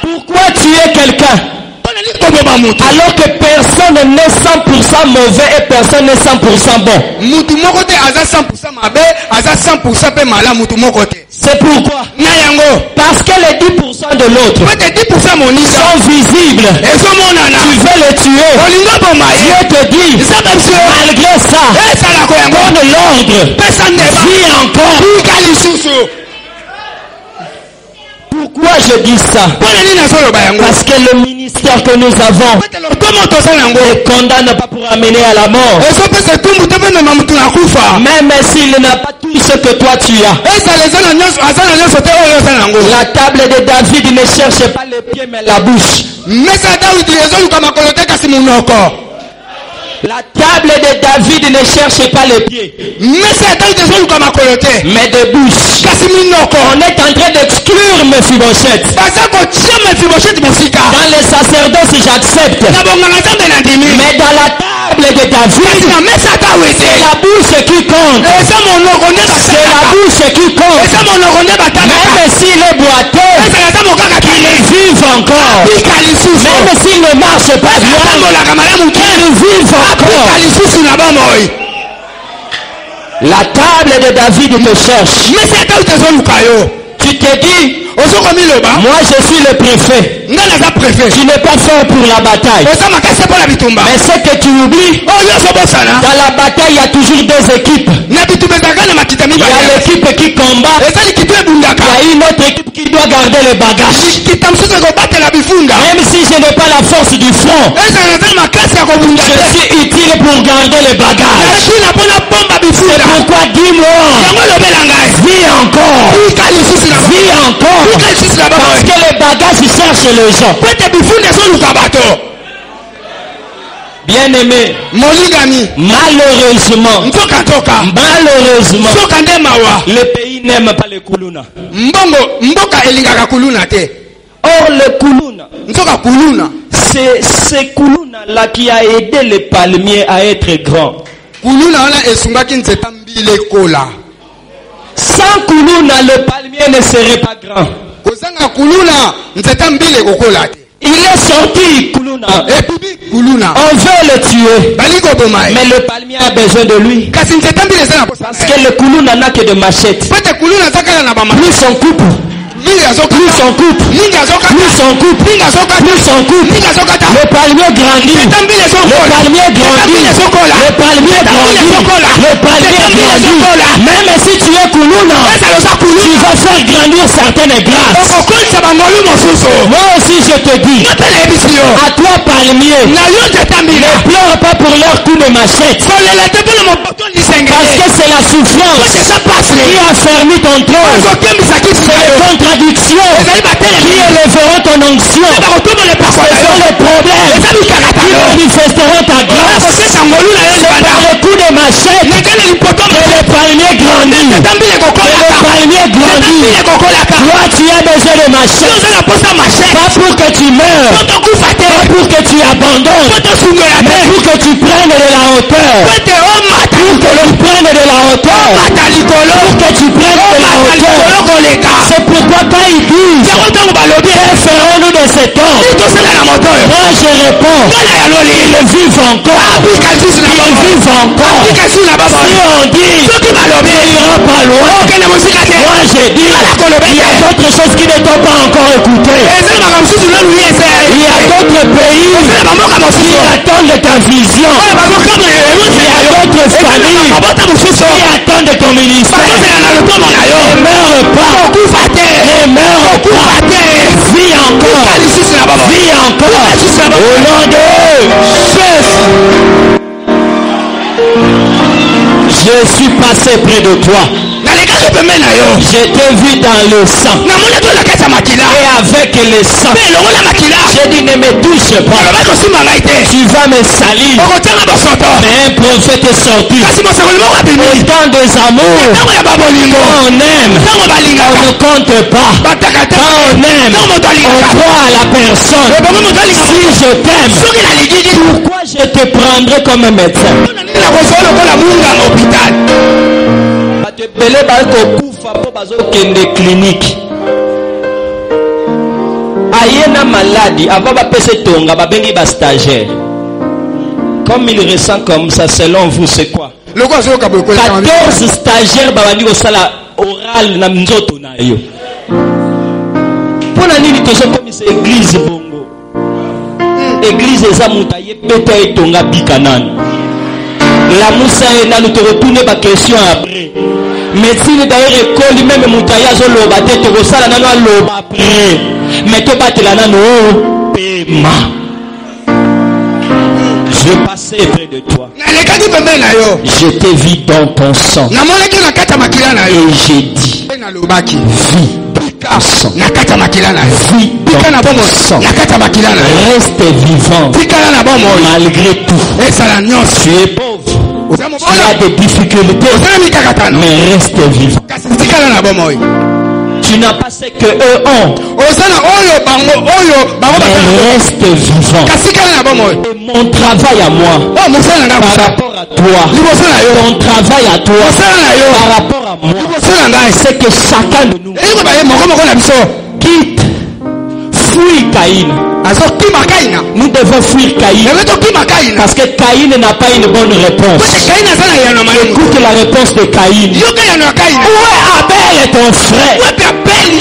Pourquoi tu es quelqu'un alors que personne n'est 100% mauvais et personne n'est 100% bon? C'est pourquoi, parce que les 10% de l'autre sont visibles. Tu veux le tuer. Dieu te dit, malgré ça, donne l'ordre, vis encore. Pourquoi je dis ça? Parce que le ministère que nous avons ne condamne pas pour amener à la mort. Même s'il n'a pas tout ce que toi tu as. La table de David ne cherche pas les pieds mais la bouche. La table de David ne cherche pas les pieds, mais des bouches. On est en train d'exclure Mephibosheth. Dans les sacerdoces, j'accepte. Mais dans la table de David, c'est la bouche qui compte. C'est la bouche qui compte. Même s'il est boiteux, qu'il vive encore. Même s'il ne marche pas bien, qu'il vive encore. La table de David te cherche. Tu te dis, Moi je suis le préfet. Tu n'es pas fait pour la bataille. Mais ce que tu oublies, dans la bataille il y a toujours deux équipes. Il y a l'équipe qui combat. Il y a une autre équipe qui doit garder les bagages. Même si je n'ai pas la force du front, je suis utile pour garder les bagages. C'est pourquoi dis-moi, vis encore. Vis encore. Parce que les bagages cherchent les gens. Bien aimé, malheureusement, le pays n'aime pas les kuluna. Or le kuluna, c'est ce kuluna là qui a aidé les palmiers à être grands. Sans kuluna, le palmier ne serait pas grand. Il est sorti, kuluna. On veut le tuer. Mais le palmier a besoin de lui. Parce que le kuluna n'a que de machettes. Plus on coupe. Plus on coupe. Le palmier grandit. Même si tu es kuluna, tu vas faire grandir certaines grâces. Moi aussi je te dis, à toi palmier, ne pleure pas pour leur coup de machette. Parce que c'est la souffrance qui a fermé ton trône. C'est les contradictions qui élèveront ton onction. Ce sont les problèmes qui manifesteront ta grâce. C'est par le coup de machette que le palmier grandit. Toi tu as besoin de machette. Pas pour que tu meurs, pas pour que tu abandonnes, mais pour que tu prennes de la hauteur. Pour que tu prennes de la hauteur. Pour que tu prennes de la hauteur. C'est pourquoi quand ils disent, que ferons-nous de cet homme? Moi je réponds, ils vivent encore. Ils vivent encore. Si on dit, il n'ira pas loin, moi je dis, il y a d'autres choses qui ne t'ont pas encore écouté. Il y a d'autres pays qui attendent ta vision. Il y a d'autres familles qui attendent ton ministère. Ne meurs pas. Ne meurs pas. Vis encore. Vis encore. Au nom de Jésus. Je suis passé près de toi. Je t'ai vu dans le sang. Et avec le sang, j'ai dit ne me touche pas. Tu vas me salir. Mais un prophète est sorti. Au temps des amours, quand on aime, on ne compte pas. Quand on aime, on croit à la personne. Si je t'aime, pourquoi je te prendrai comme un médecin? Belé bakokufa po bazokende clinique. Ayena maladie avant ba pese tonga ba bengi ba stagiaire. Comme il ressent comme ça selon vous c'est quoi? 14 stagiaires ba bandi ko sala oral na nzoto na yo. Pona nini to so comme c'est église bongo. Église eza mutaye peta etonga bikanana. La moussa est dans notre retourner ma question après. Médecine d'ailleurs école même moutaya zo loba te to sala nano loba après. Mais to batela nano pema. Je passais près de toi. Je t'ai vu dans ton sang. Et j'ai dit vis dans sang. Vis dans ton sang. Reste vivant malgré tout. Tu es pauvre. Tu as des difficultés, mais reste vivant. Tu n'as pas ce que eux ont, mais reste vivant. Et mon travail à moi, par rapport à toi, ton travail à toi, par rapport à moi, c'est que chacun de nous quitte, fuit Caïn, Nous devons fuir Caïn. Parce que Caïn n'a pas une bonne réponse. Écoute la réponse de Caïn. Où est Abel, ton frère? Il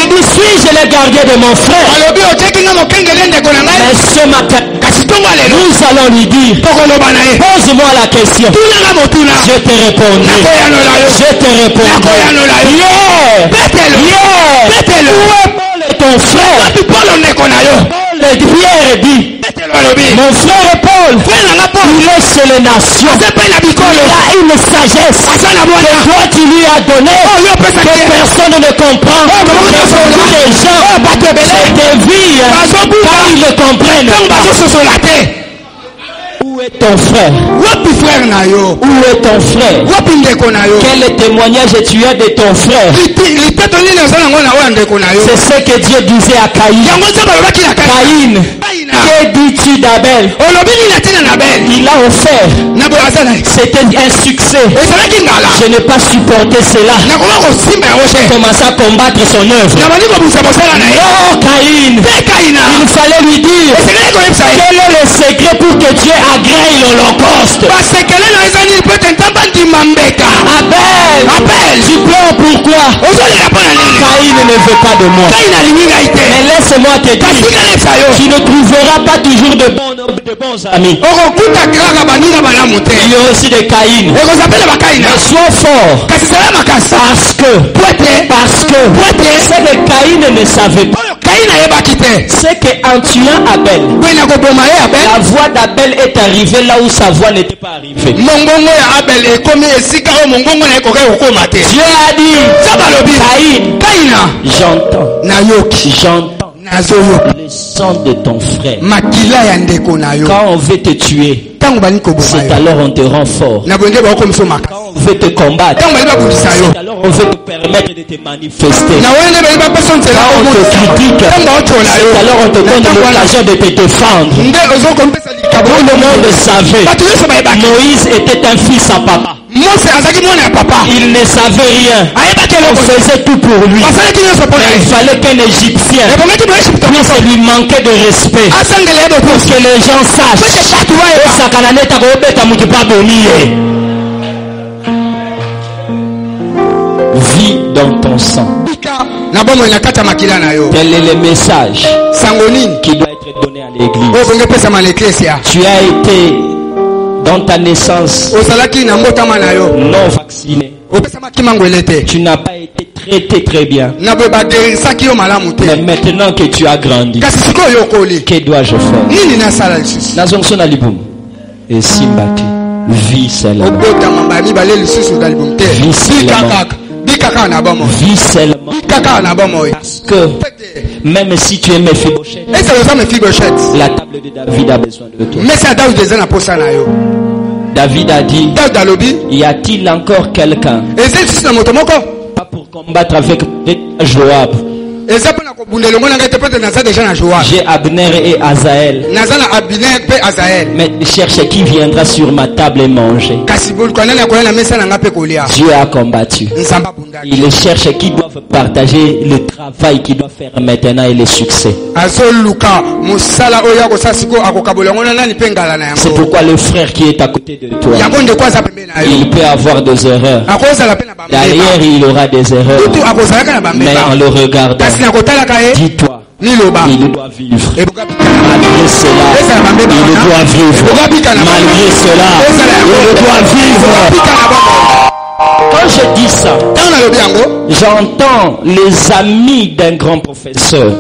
dit, suis-je le gardien de mon frère? Mais ce matin, nous allons lui dire, pose-moi la question. Je te répondrai. Je te répondrai. Où est Paul et ton frère? Paul Pierre dit, mon frère Paul, il est chez les nations. Il a une sagesse que toi tu lui as donné, que personne ne comprend. Que beaucoup de gens se dévient car ils ne comprennent pas. Où est ton frère? Où est ton frère? Quel témoignage tu as de ton frère? C'est ce que Dieu disait à Caïn. Caïn, que dis-tu d'Abel? Il a offert. C'était un succès. Je n'ai pas supporté cela. Commencer à combattre son œuvre. Non, Caïn, il fallait lui dire quel est le secret pour que Dieu agrée l'Holocauste. Abel, tu pleures pourquoi? Caïn ne veut pas de moi. Mais laisse-moi te dire, tu ne trouveras pas toujours de bons amis. Il y a aussi des Caïn. Mais sois fort. Parce que ce que Caïn ne savait pas, c'est qu'en tuant Abel, la voix d'Abel est arrivée là où sa voix n'était pas arrivée. Dieu a dit, Caïn, j'entends le sang de ton frère. Quand on veut te tuer, c'est alors on te rend fort. Quand on veut te combattre, c'est alors on veut te permettre de te manifester. Quand on te critique, c'est alors on te donne l'occasion de te défendre. Tout le monde savait, Moïse était un fils à papa. Il ne savait rien. On faisait tout pour lui. Il fallait qu'un Égyptien puisse lui manquer de respect pour que les gens sachent. Vis dans ton sang. Tel est le message qui doit être donné à l'église. Tu as été dans ta naissance non vacciné. Tu n'as pas été traité très bien. Mais maintenant que tu as grandi, que dois-je faire? Et Simbati, vis seulement. Vis seulement. Parce que même si tu es Mephibosheth, la table de David a besoin de toi. David a dit, y a-t-il encore quelqu'un? Pas pour combattre avec Joab. J'ai Abner et Azaël. Mais cherche qui viendra sur ma table et manger. Dieu a combattu. Il cherche qui doivent partager le travail qu'il doit faire maintenant et le succès. C'est pourquoi le frère qui est à côté de toi, il peut avoir des erreurs. Derrière il aura des erreurs. Mais en le regardant, dis-toi, il doit vivre. Malgré cela, il doit vivre. Malgré cela, il doit vivre. Quand je dis ça, j'entends les amis d'un grand professeur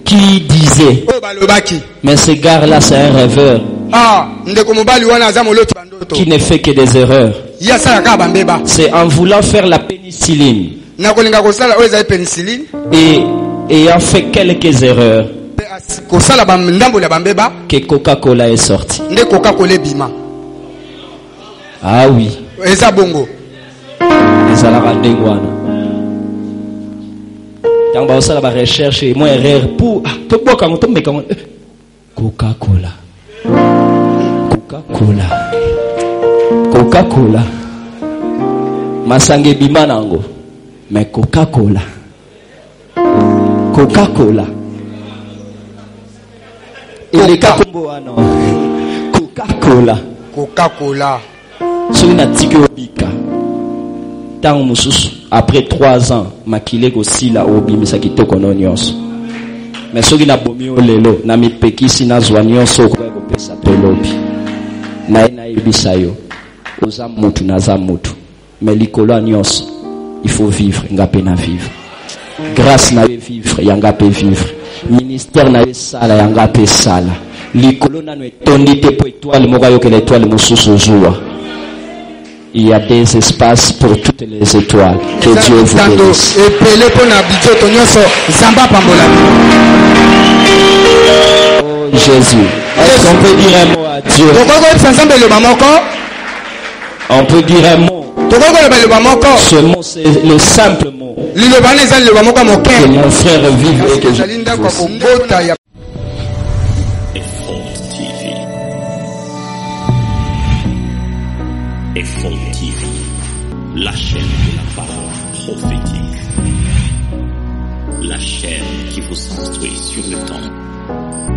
qui disait, mais ce gars-là c'est un rêveur qui ne fait que des erreurs. C'est en voulant faire la pénicilline et ayant fait quelques erreurs que Coca-Cola est sorti. Ah oui. Les quand on va recherche moi erreur pour Coca-Cola. Coca-Cola. Masange bima nango. Mais Coca-Cola. Coca-Cola. Coca-Cola. Après 3 ans, makile aussi la obi misakito kono nyonso. Mais soki na bomi olelo na mipekisi na zwa nyonso ko pesa pelobi. Na ebisa yo. Oza mutu na za mutu. Mais likolo nyonso, il faut vivre, ngape na vivre. Grâce na vivre, yangape vivre. Ministère na sala yangape sala. Likolo na no etondi te po étoile moko yo ke l'étoile mosusu jour. Il y a des espaces pour toutes les étoiles. Que Dieu vous bénisse. Oh Jésus. Est-ce qu'on peut dire un mot à Dieu? On peut dire un mot. Ce mot, c'est le simple mot. Que mon frère vive et que je vive aussi. Effort TV, la chaîne de la parole prophétique, la chaîne qui vous instruit sur le temps.